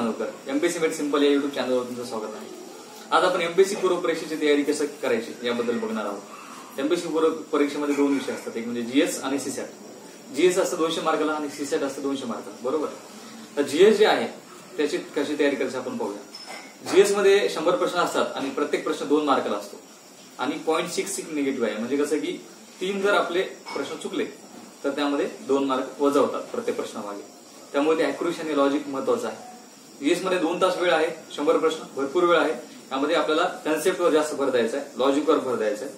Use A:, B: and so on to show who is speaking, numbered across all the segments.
A: Chandorkar. MPSC made simple या YouTube चॅनलवर तुमचं स्वागत आहे. आज आपण एमपीएससी पूर्व परीक्षेची तयारी कसं करायची याबद्दल बघणार आहोत. एमपीएससी पूर्व परीक्षेमध्ये दोन विषय असतात, एक म्हणजे जीएस आणि सीसॅट. जीएस असतं 200 मार्काला आणि सीसॅट असतं 200 मार्काला, बरोबर. तर जीएस जे आहे त्याची कशी तयारी करायची आपण पाहूया. जीएस मध्ये 100 प्रश्न असतात आणि प्रत्येक प्रश्न 2 मार्काला असतो आणि 0.66 निगेटिव्ह आहे. म्हणजे कसं की 3 जर आपले प्रश्न चुकले तर त्यामध्ये 2 मार्क वजा होतात प्रत्येक प्रश्नामागे. त्यामुळे ते अॅक्युरेसी आणि लॉजिक महत्वाचं आहे. जीएस मध्ये 2 तास वेळ आहे, 100 प्रश्न, भरपूर वेळ आहे. त्यामध्ये आपल्याला कन्सेप्टवर जास्त भर द्यायचा आहे, लॉजिकवर भर द्यायचा आहे.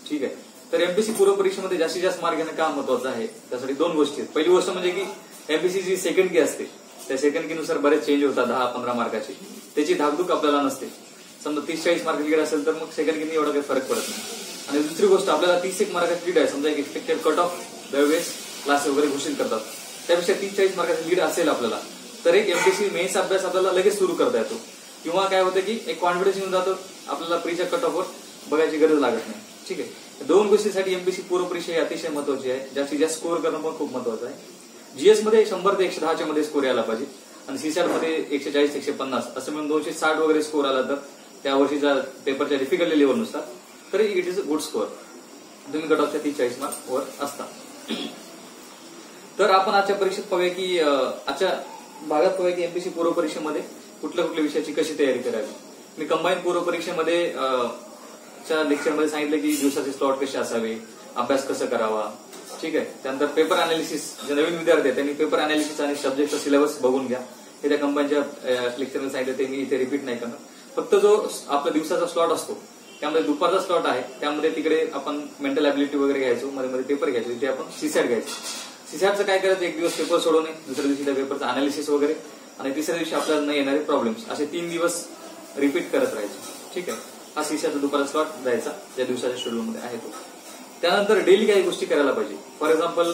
A: ठीक आहे. तर एमपीएससी पूर्व परीक्षेमध्ये जास्तीत जास्त मार्क घेणं का महत्वाचं आहे, त्यासाठी 2 गोष्टी आहेत. पहिली गोष्ट म्हणजे की एमपीएससी जी सेकंड की असते त्या सेकंड कीनुसार बरेच चेंज होतात, 10-15 मार्काची. त्याची धाकधूक आपल्याला नसते. समजा 30-40 मार्क लीड असेल तर मग सेकंड कीने एवढा काही फरक पडत नाही. आणि दुसरी गोष्ट, आपल्याला 31 मार्काची लीड आहे, समजा एक एक्सपेक्टेड कट ऑफ दरवेळेस क्लास वगैरे घोषित करतात, त्यापेक्षा 30-40 मार्काची लीड असेल आपल्याला तर एक एमपीएससी मेन्स अभ्यास आपल्याला लगेच सुरू करता येतो. किंवा काय होतं की एक कॉन्फिडन्स येऊन जातो, आपल्याला प्रीच्या कट ऑफवर बघायची गरज लागत नाही. ठीक आहे. 2 गोष्टीसाठी एमपीएससी पूर्व परीक्षा ही अतिशय महत्वाची आहे. जास्तीत जास्त स्कोअर करणं पण खूप महत्वाचं आहे. जीएस मध्ये 100 ते 110 मध्ये स्कोर यायला पाहिजे आणि सीसॅट मध्ये 140-150 असं मिळून 260 वगैरे स्कोर आला तर त्या वर्षीच्या पेपरच्या डिफिकल्टी लेवलनुसार तरी it is a good score. तुम्ही कट ऑफच्या 30-40 मार्क वर असता. तर आपण आजच्या परीक्षेत पाहूया की आजच्या भागात पाहूया की एमपीएससी पूर्व परीक्षेमध्ये कुठल्या विषयाची कशी तयारी करावी. मी कंबाईन पूर्व परीक्षेमध्ये लेक्चरमध्ये सांगितलं की दिवसाचे स्लॉट कसे असावे, अभ्यास कसं करावा. ठीक आहे. त्यानंतर पेपर अनालिसिस, जे नवीन विद्यार्थी आहेत त्यांनी पेपर अनालिसिस आणि सब्जेक्टचा सिलेबस बघून घ्या. हे त्या कंबाईनच्या लेक्चरमध्ये सांगितलं, ते मी इथे रिपीट नाही करणार. फक्त जो आपला दिवसाचा स्लॉट असतो त्यामध्ये दुपारचा स्लॉट आहे, त्यामध्ये तिकडे आपण मेंटल ॲबिलिटी वगैरे घ्यायचो, मध्ये मध्ये पेपर घ्यायचो, तिथे आपण सीसॅट घ्यायचो. सीसॅटचं काय करायचं, एक दिवस पेपर सोडवणे, दुसऱ्या दिवशी त्या पेपरचं अनालिसिस वगैरे आणि तिसऱ्या दिवशी आपल्याला न येणारे प्रॉब्लेम्स, असे 3 दिवस रिपीट करत राहायचे. ठीक आहे. हा सीसॅटचा दुपारचा स्लॉट द्यायचा ज्या दिवसाच्या शेड्यूलमध्ये आहे तो. त्यानंतर डेली काही गोष्टी करायला पाहिजे. फॉर एक्झाम्पल,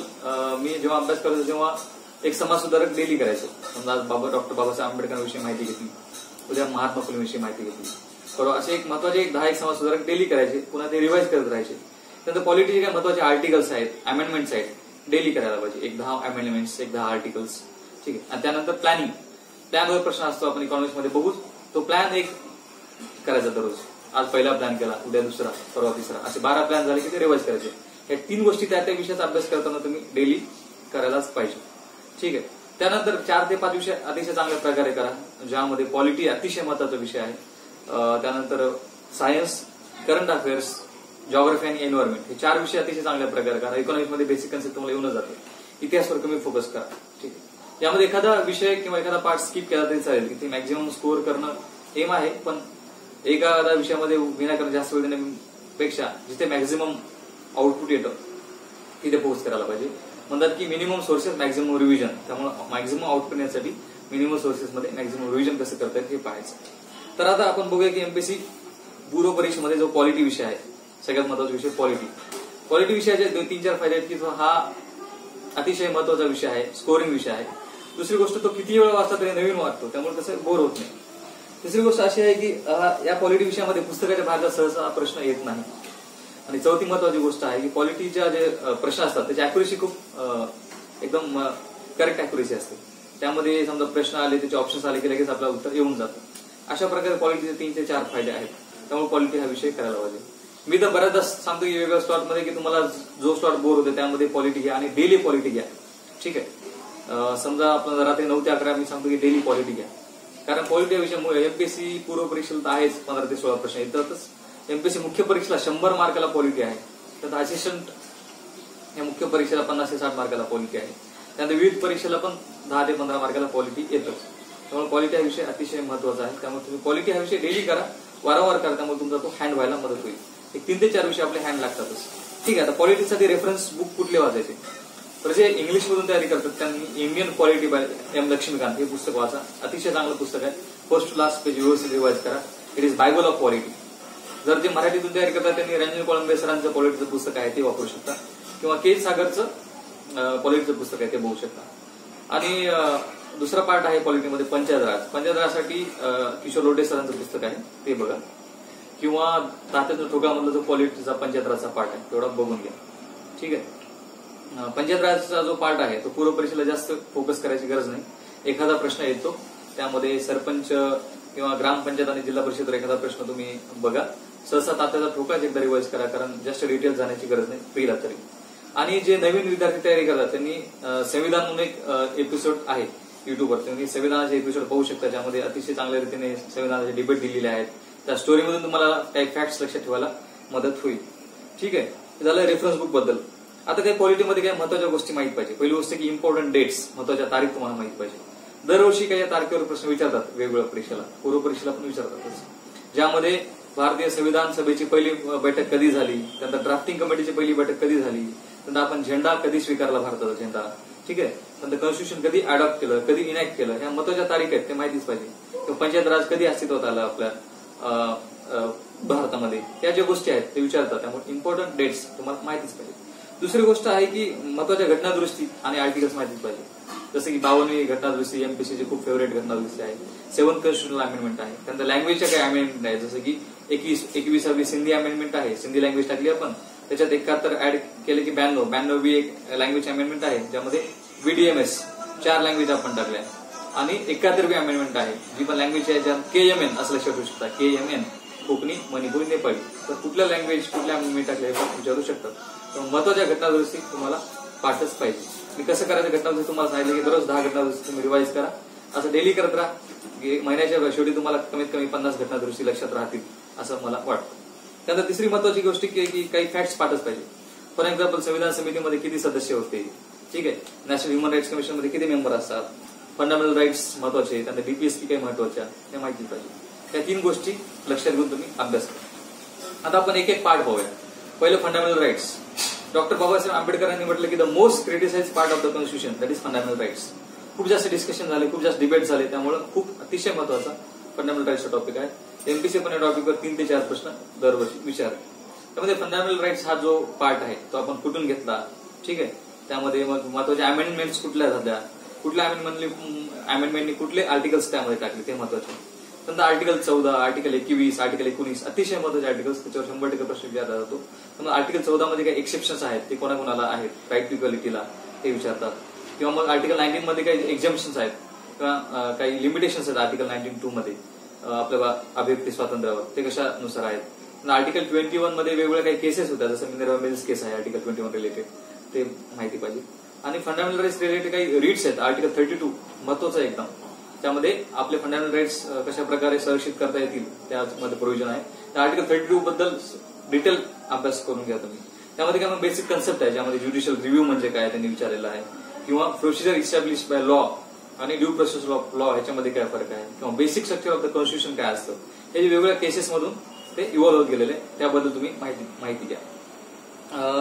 A: मी जेव्हा अभ्यास करायचो तेव्हा एक समाज सुधारक डेली करायचो. समजा आज डॉक्टर बाबासाहेब आंबेडकरांविषयी माहिती घेतली, उद्या महात्मा फुलेंविषयी माहिती घेतली, बरोबर. असे एक महत्वाचे 10 समाज सुधारक डेली करायचे, पुन्हा ते रिवाइज करत राहायचे. त्यानंतर पॉलिटीचे काही महत्वाचे आर्टिकल्स आहेत, अमेंडमेंट्स आहेत, डेली करायला पाहिजे. एक 10 अमेंडमेंट्स, एक 10 आर्टिकल्स. ठीक आहे. आणि त्यानंतर प्लॅनिंग, प्लॅनवर प्रश्न असतो, आपण इकॉनॉमिक्समध्ये बघू. तो प्लॅन एक करायचा दररोज. आज पहिला प्लॅन केला, उद्या दुसरा, परवा तिसरा, असे 12 प्लॅन झाले की ते रिवाइज करायचे. या 3 गोष्टी त्या विषयाचा अभ्यास करताना तुम्ही डेली करायलाच पाहिजे. ठीक आहे. त्यानंतर 4 ते 5 विषय अतिशय चांगल्या प्रकारे करा, ज्यामध्ये पॉलिटी अतिशय महत्वाचा विषय आहे. त्यानंतर सायन्स, करंट अफेअर्स, जॉग्राफी आणि एन्व्हायरमेंट, हे 4 विषय अतिशय चांगल्या प्रकारे करा. इकॉनॉमिक्समध्ये बेसिक कन्सेप्ट तुम्हाला येऊन जाते. इतिहासावर कमी फोकस करा. ठीक आहे. यामध्ये एखादा विषय किंवा एखादा पार्ट स्किप केला तरी चालेल. इथे मॅक्झिमम स्कोअर करणं एम आहे, पण एखाद्या विषयामध्ये विनाकारण जास्त वेळ देण्यापेक्षा जिथे मॅक्झिमम आउटपुट येतं तिथे फोकस करायला पाहिजे. म्हणतात की मिनिमम सोर्सेस मॅक्झिमम रिव्हिजन. त्यामुळे मॅक्झिमम आउटपुट येण्यासाठी मिनिमम सोर्सेसमध्ये मॅक्झिमम रिव्हिजन कसं करता येईल हे पाहायचं. तर आता आपण बघूया की एमपीएससी पूर्व परीक्षेमध्ये जो पॉलिटी विषय आहे, सगळ्यात महत्वाचा विषय पॉलिटी. पॉलिटी विषयाचे 2-3-4 फायदे आहेत की हा अतिशय महत्वाचा विषय आहे, स्कोरिंग विषय आहे. दुसरी गोष्ट, तो किती वेळ वाचता तरी नवीन वाटतो, त्यामुळे कसं बोर होत नाही. तिसरी गोष्ट अशी आहे की या पॉलिटी विषयामध्ये पुस्तकाच्या बाहेरचा सहसा प्रश्न येत नाही. आणि चौथी महत्वाची गोष्ट आहे की पॉलिटीच्या जे प्रश्न असतात त्याची अॅक्युरेसी खूप एकदम करेक्ट अॅक्युरेसी असते. त्यामध्ये समजा प्रश्न आले, त्याचे ऑप्शन्स आले की लगेच आपलं उत्तर येऊन जातं. अशा प्रकारे पॉलिटीचे 3 ते 4 फायदे आहेत. त्यामुळे पॉलिटी हा विषय करायला पाहिजे. मी तर बऱ्याचदा सांगतो की वेगवेगळ्या स्लॉटमध्ये की तुम्हाला जो स्लॉट बोर होते त्यामध्ये पॉलिटी घ्या आणि डेली पॉलिटी घ्या. ठीक आहे. समजा आपण रात्री 9 ते 11 मी सांगतो की डेली पॉलिटी घ्या. कारण पॉलिटी विषयामुळे एमपीएससी पूर्व परीक्षेला आहेच 15 ते 16 प्रश्न येतातच. एमपीएससी मुख्य परीक्षेला 100 मार्काला पॉलिटी आहे. त्यात असिस्टंट या मुख्य परीक्षेला 50 ते 60 मार्काला पॉलिटी आहे. त्यानंतर विविध परीक्षेला पण 10 ते 15 मार्काला पॉलिटी येतं. त्यामुळे पॉलिटी हा विषय अतिशय महत्वाचा आहे. त्यामुळे तुम्ही पॉलिटी हा विषय डेली करा, वारंवार करा. त्यामुळे तुमचा तो हँड व्हायला मदत होईल. एक 3 ते 4 विषय आपले हँड लागतातच. ठीक आहे. आता पॉलिटीसाठी रेफरन्स बुक कुठले वाचायचे, तर जे इंग्लिशमधून तयारी करतात त्यांनी Indian polity by M Laxmikanth हे पुस्तक वाचा. अतिशय चांगलं पुस्तक आहे. फर्स्ट टू लास्ट पेज व्यवस्थित रिवाइज करा. It is Bible of polity. जर जे मराठीतून तयारी करतात त्यांनी रंजन कोळंबे सरांचं पॉलिटीचं पुस्तक आहे ते वापरू शकता, किंवा के सागरचं पॉलिटीचं पुस्तक आहे ते बघू शकता. आणि दुसरा पार्ट आहे पॉलिटीमध्ये पंचायत राज. पंचायत राजसाठी किशोर लोटे सरांचं पुस्तक आहे ते बघा, किंवा तात्याच्या ठोकामधला जो पॉलिटीचा पंचायत राजचा पार्ट आहे तेवढा बघून घ्या. ठीक आहे. पंचायत राजचा जो पार्ट आहे तो पूर्व परीक्षेला जास्त फोकस करायची गरज नाही. एखादा प्रश्न येतो त्यामध्ये सरपंच किंवा ग्रामपंचायत आणि जिल्हा परिषद एखादा प्रश्न तुम्ही बघा. सहसा तात्याचा ठोकाच एकदा रिवाइज करा, कारण जास्त डिटेल जाण्याची गरज नाही पहिला तरी. आणि जे नवीन विद्यार्थी तयारी करतात त्यांनी संविधान म्हणून एक एपिसोड आहे युट्यूबवर, त्यांनी संविधानाचे एपिसोड पाहू शकता, ज्यामध्ये अतिशय चांगल्या रीतीने संविधानाचे डिबेट दिलेले आहेत. त्या स्टोरीमधून तुम्हाला काही फॅक्ट्स लक्षात ठेवायला मदत होईल. ठीक आहे, झालं रेफरन्स बुक बद्दल. आता काही पॉलिटीमध्ये काही महत्वाच्या गोष्टी माहित पाहिजे. पहिली गोष्ट की इम्पॉर्टंट डेट्स, महत्वाच्या तारीख तुम्हाला माहित पाहिजे. दरवर्षी काही या तारखेवर प्रश्न विचारतात वेगवेगळ्या परीक्षेला, पूर्व परीक्षेला पण विचारतातच, ज्यामध्ये भारतीय संविधान सभेची पहिली बैठक कधी झाली, त्यानंतर ड्राफ्टिंग कमिटीची पहिली बैठक कधी झाली, नंतर आपण झेंडा कधी स्वीकारला भारताचा झेंडा, ठीक आहे, नंतर कॉन्स्टिट्यूशन कधी अडॉप्ट केलं, कधी इनॅक्ट केलं, ह्या महत्वाच्या तारीख आहेत, ते माहितीच पाहिजे. किंवा पंचायत राज कधी अस्तित्वात आलं आपल्या भारतामध्ये, या ज्या गोष्टी आहेत ते विचारतात. त्यामुळे इम्पॉर्टंट डेट्स तुम्हाला माहितीच पाहिजे. दुसरी गोष्ट आहे की महत्वाच्या घटनादुरुस्ती आणि आर्टिकल्स माहितीच पाहिजे. जसं की 52वी घटनादुरुस्ती एमपीसीची खूप फेवरेट घटनादुरुस्ती आहे. 7th कॉन्स्टिट्युशनल अमेंडमेंट आहे. त्यानंतर लँग्वेजच्या काही अमेंडमेंट आहे, जसं की 21वी सिंधी अमेंडमेंट आहे, सिंधी लँग्वेज टाकली आपण. त्याच्यात 71 ऍड केले की 92वी एक लँग्वेज अमेंडमेंट आहे, ज्यामध्ये बीडीएमएस 4 लँग्वेज आपण टाकल्या. आणि 71वी अमेंडमेंट आहे, जी पण लँग्वेज आहे ज्यात KMN असं लक्षात ठेवू शकता, KMN कोकणी, मणिपुरी, नेपाळी. तर कुठल्या लँग्वेज कुठल्या अमेंडमेंट टाकल्या हे पण विचारू शकतात. तर महत्वाच्या घटनादुरुस्ती तुम्हाला पाठच पाहिजे. मी कसं करायचं घटनादुरुस्ती तुम्हाला सांगितलं की दररोज 10 घटनादुरुस्ती तुम्ही रिवाइज करा. असं डेली करत राहा. महिन्याच्या शेवटी तुम्हाला कमीत कमी 50 घटनादुरुस्ती लक्षात राहतील असं मला वाटतं. त्यानंतर तिसरी महत्वाची गोष्ट की काही फॅक्ट्स पाठच पाहिजे. फॉर एक्झाम्पल संविधान समितीमध्ये किती सदस्य होते, ठीक आहे, नॅशनल ह्युमन राईट्स कमिशनमध्ये किती मेंबर असतात, फंडामेंटल राईट्स महत्वाचे, त्यानंतर डीपीएसपी काही महत्वाच्या, त्या माहिती पाहिजे. त्या 3 गोष्टी लक्षात घेऊन तुम्ही अभ्यास करा. आता आपण एक एक पार्ट पाहूया. पहिलं फंडामेंटल राईट्स. डॉक्टर बाबासाहेब आंबेडकरांनी म्हटलं की the most criticise part of the constitution that is fundamental rights. खूप जास्त डिस्कशन झाले, खूप जास्त डिबेट झाले, त्यामुळे खूप अतिशय महत्वाचा फंडामेंटल राईट्सचा टॉपिक आहे. एमपीसी पण या टॉपिकवर 3 ते 4 प्रश्न दरवर्षी विचारले. त्यामध्ये फंडामेंटल राईट्स हा जो पार्ट आहे तो आपण कुठून घेतला, ठीक आहे. त्यामध्ये मग महत्वाच्या अमेंडमेंट्स कुठल्या झाल्या, कुठल्या अमेंडमेंटनी कुठले आर्टिकल्स त्यामध्ये टाकले ते महत्वाचे. नंतर आर्टिकल 14, आर्टिकल 21, आर्टिकल 19 अतिशय महत्वाचे आर्टिकल्स, त्याच्यावर 100% प्रश्न विचारला जातो. मग आर्टिकल 14 मध्ये काही एक्सेप्शन्स आहेत ते कोणाकोणाला आहेत, राईट टू इक्वॅलिटीला ते विचारतात. किंवा मग आर्टिकल 19 मध्ये काही एक्झम्पन्स आहेत किंवा काही लिमिटेशन्स आहेत आर्टिकल 19(2) मध्ये आपल्या अभिव्यक्ती स्वातंत्र्यावर, ते कशानुसार आहेत. आर्टिकल 21 मध्ये वेगवेगळ्या काही केसेस होत्या, जसं मिनर्वा मिल्स केस आहे आर्टिकल 21 रिलेटेड, ते माहिती पाहिजे. आणि फंडामेंटल राईट्स रिलेटेड काही रीट्स आहेत. आर्टिकल 32 महत्वाचं आहे एकदम, त्यामध्ये आपले फंडामेंटल राईट्स कशा प्रकारे संरक्षित करता येतील त्यामध्ये प्रोव्हिजन आहे. त्या आर्टिकल 32 बद्दल डिटेल अभ्यास करून घ्या तुम्ही. त्यामध्ये काय बेसिक कन्सेप्ट आहे, ज्यामध्ये ज्युडिशियल रिव्ह्यू म्हणजे काय त्यांनी विचारलेलं आहे, किंवा प्रोसिजर इस्टॅब्लिश बाय लॉ आणि ड्यू प्रोसेस ऑफ लॉ ह्याच्यामध्ये काय फरक आहे, किंवा basic structure of the constitution काय असतं, हे जे वेगवेगळ्या केसेसमधून ते इव्हॉल्व्ह होत गेलेले, त्याबद्दल तुम्ही माहिती घ्या.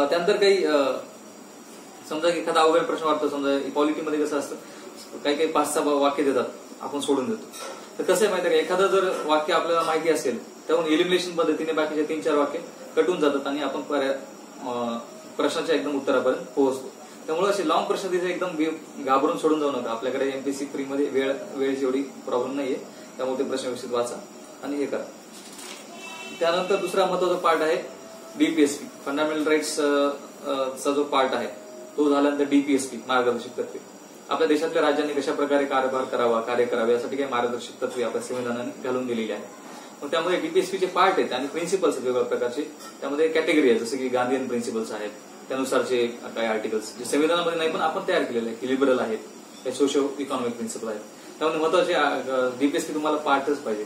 A: त्यानंतर काही समजा एखादा अवघड प्रश्न वाटतो, समजा पॉलिटीमध्ये कसं असतं, काही 5-6 वाक्य देतात, आपण सोडून देतो. तर कसं आहे माहिती आहे का, एखादं जर वाक्य आपल्याला माहिती असेल त्यामुळे एलिमिनेशन पद्धतीने बाकीचे 3-4 वाक्य कटून जातात आणि आपण प्रश्नाच्या एकदम उत्तरापर्यंत पोहोचतो. त्यामुळे असे लॉंग प्रश्न तिथे एकदम घाबरून सोडून जाऊ नका. आपल्याकडे एमपीसी फ्री मध्ये वेळेची एवढी प्रॉब्लेम नाहीये, त्यामुळे ते प्रश्न व्यवस्थित वाचा आणि हे करा. त्यानंतर दुसरा महत्वाचा पार्ट आहे डीपीएसपी. फंडामेंटल राईट्स चा जो पार्ट आहे तो झाल्यानंतर डीपीएसपी मार्गदर्शक तत्वे. आपल्या देशातल्या राज्यांनी कशा प्रकारे कारभार करावा, कार्य करावे यासाठी काही मार्गदर्शक तत्वे आपल्या संविधानाने घालून दिलेली आहे. मग त्यामध्ये डीपीएसपीचे पार्ट आहेत आणि प्रिन्सिपल्स आहेत वेगवेगळ्या प्रकारचे. त्यामध्ये कॅटेगरी आहे, जसं की गांधीयन प्रिन्सिपल्स आहेत, त्यानुसारचे काही आर्टिकल्स जे संविधानामध्ये नाही पण आपण तयार केलेले आहेत, लिबरल आहेत, काही सोशो इकॉनॉमिक प्रिन्सिपल आहेत. त्यामध्ये महत्वाचे डीपीएसपी तुम्हाला पाठच पाहिजे,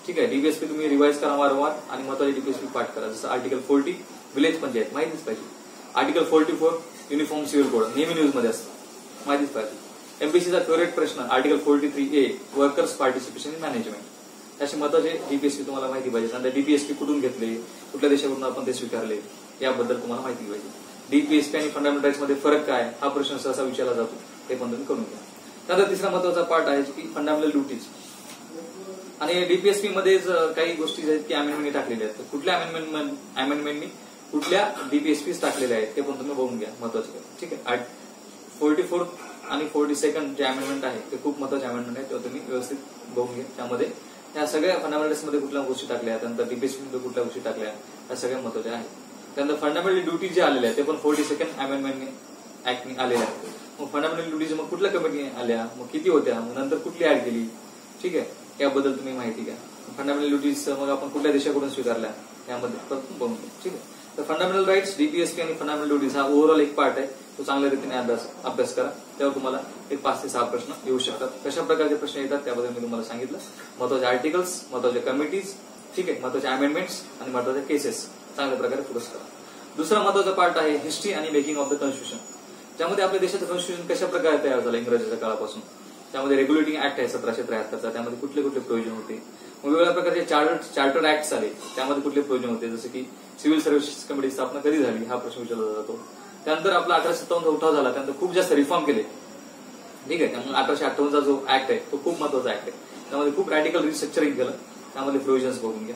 A: ठीक आहे. डीपीएसपी तुम्ही रिवाइज करा वारंवार आणि महत्वाचे डीपीएसपी पाठ करा. जसं आर्टिकल 40 विलेज पंचायत माहितीच पाहिजे, आर्टिकल 44 युनिफॉर्म सिव्हिल कोड नेहमी न्यूज मध्ये असतं, माहितीच पाहिजे. एमपीसीचा फेवरेट प्रश्न article 43A workers participation in management. असे महत्वाचे डीपीएसपी तुम्हाला माहिती पाहिजे. नंतर डीपीएसपी कुठून घेतले, कुठल्या देशाकडून आपण ते स्वीकारले, याबद्दल तुम्हाला माहिती पाहिजे. डीपीएसपी आणि फंडामेंटल राईट्स मध्ये फरक काय, हा प्रश्न सहसा विचारला जातो, हे पण तुम्ही करून घ्या. त्यानंतर तिसरा महत्वाचा पार्ट आहे की फंडामेंटल ड्युटीज. आणि डीपीएसपी मध्ये काही गोष्टी आहेत की अमेंडमेंट टाकलेल्या आहेत, कुठल्या अमेंडमेंटनी कुठल्या डीपीएसपी टाकलेल्या आहेत ते पण तुम्ही बघून घ्या, महत्वाचं, ठीक आहे. 44 आणि 42 जे अमेंडमेंट आहे ते खूप महत्वाचे अमेंडमेंट आहे, ते तुम्ही व्यवस्थित बघून घ्या. त्यामध्ये या सगळ्या फंडामेंटल्स मध्ये कुठल्या गोष्टी टाकल्या, त्यानंतर डीपीएसपी मध्ये कुठल्या गोष्टी टाकल्या, या सगळ्या महत्वाच्या आहेत. त्यानंतर फंडामेंटल ड्युटी जे आलेल्या आहेत ते पण 42 अमेंडमेंटने ऍक्टने आलेल्या आहेत. मग फंडामेंटल ड्युटीज मग कुठल्या कमिटीने आल्या, मग किती होत्या, मग नंतर कुठली ऍड केली, ठीक आहे, याबद्दल तुम्ही माहिती घ्या. फंडामेंटल ड्युटीज मग आपण कुठल्या देशाकडून स्वीकारल्या यामध्ये बघून घ्या. ठीक आहे, तर फंडामेंटल राईट्स, डीपीएसपी आणि फंडामेंटल ड्युटीज हा ओव्हरऑल एक पार्ट आहे. तो चांगल्या रीतीने अभ्यास करा. त्यावर तुम्हाला एक 5 ते 6 प्रश्न येऊ शकतात. कशा प्रकारचे प्रश्न येतात त्याबद्दल मी तुम्हाला सांगितलं. महत्वाचे आर्टिकल्स, महत्वाच्या कमिटीज, ठीक आहे, महत्वाचे अमेंडमेंट्स आणि महत्वाच्या केसेस चांगल्या प्रकारे फोकस करा. दुसरा महत्वाचा पार्ट आहे हिस्ट्री आणि मेकिंग ऑफ द कॉन्स्टिट्यूशन, ज्यामध्ये आपल्या देशाचं कॉन्स्टिट्यूशन कशा प्रकारे तयार झालं इंग्रजाच्या काळापासून. त्यामध्ये रेग्युलेटिंग ऍक्ट आहे 1773चा, त्यामध्ये कुठले कुठले प्रोव्हिजन होते. वेगवेगळ्या प्रकारचे चार्टर ऍक्ट आले, त्यामध्ये कुठले प्रोव्हिजन होते, जसं की सिव्हिल सर्व्हिसेस कमिटीची स्थापना कधी झाली हा प्रश्न विचारला जातो. त्यानंतर आपला 1857 उठाव झाला, त्यानंतर खूप जास्त रिफॉर्म केले. ठीक आहे, त्यामुळे 1858चा जो ऍक्ट आहे तो खूप महत्वाचा ऍक्ट आहे. त्यामध्ये खूप रॅडिकल रिस्ट्रक्चरिंग केलं, त्यामध्ये प्रोव्हिजन्स बघून घ्या.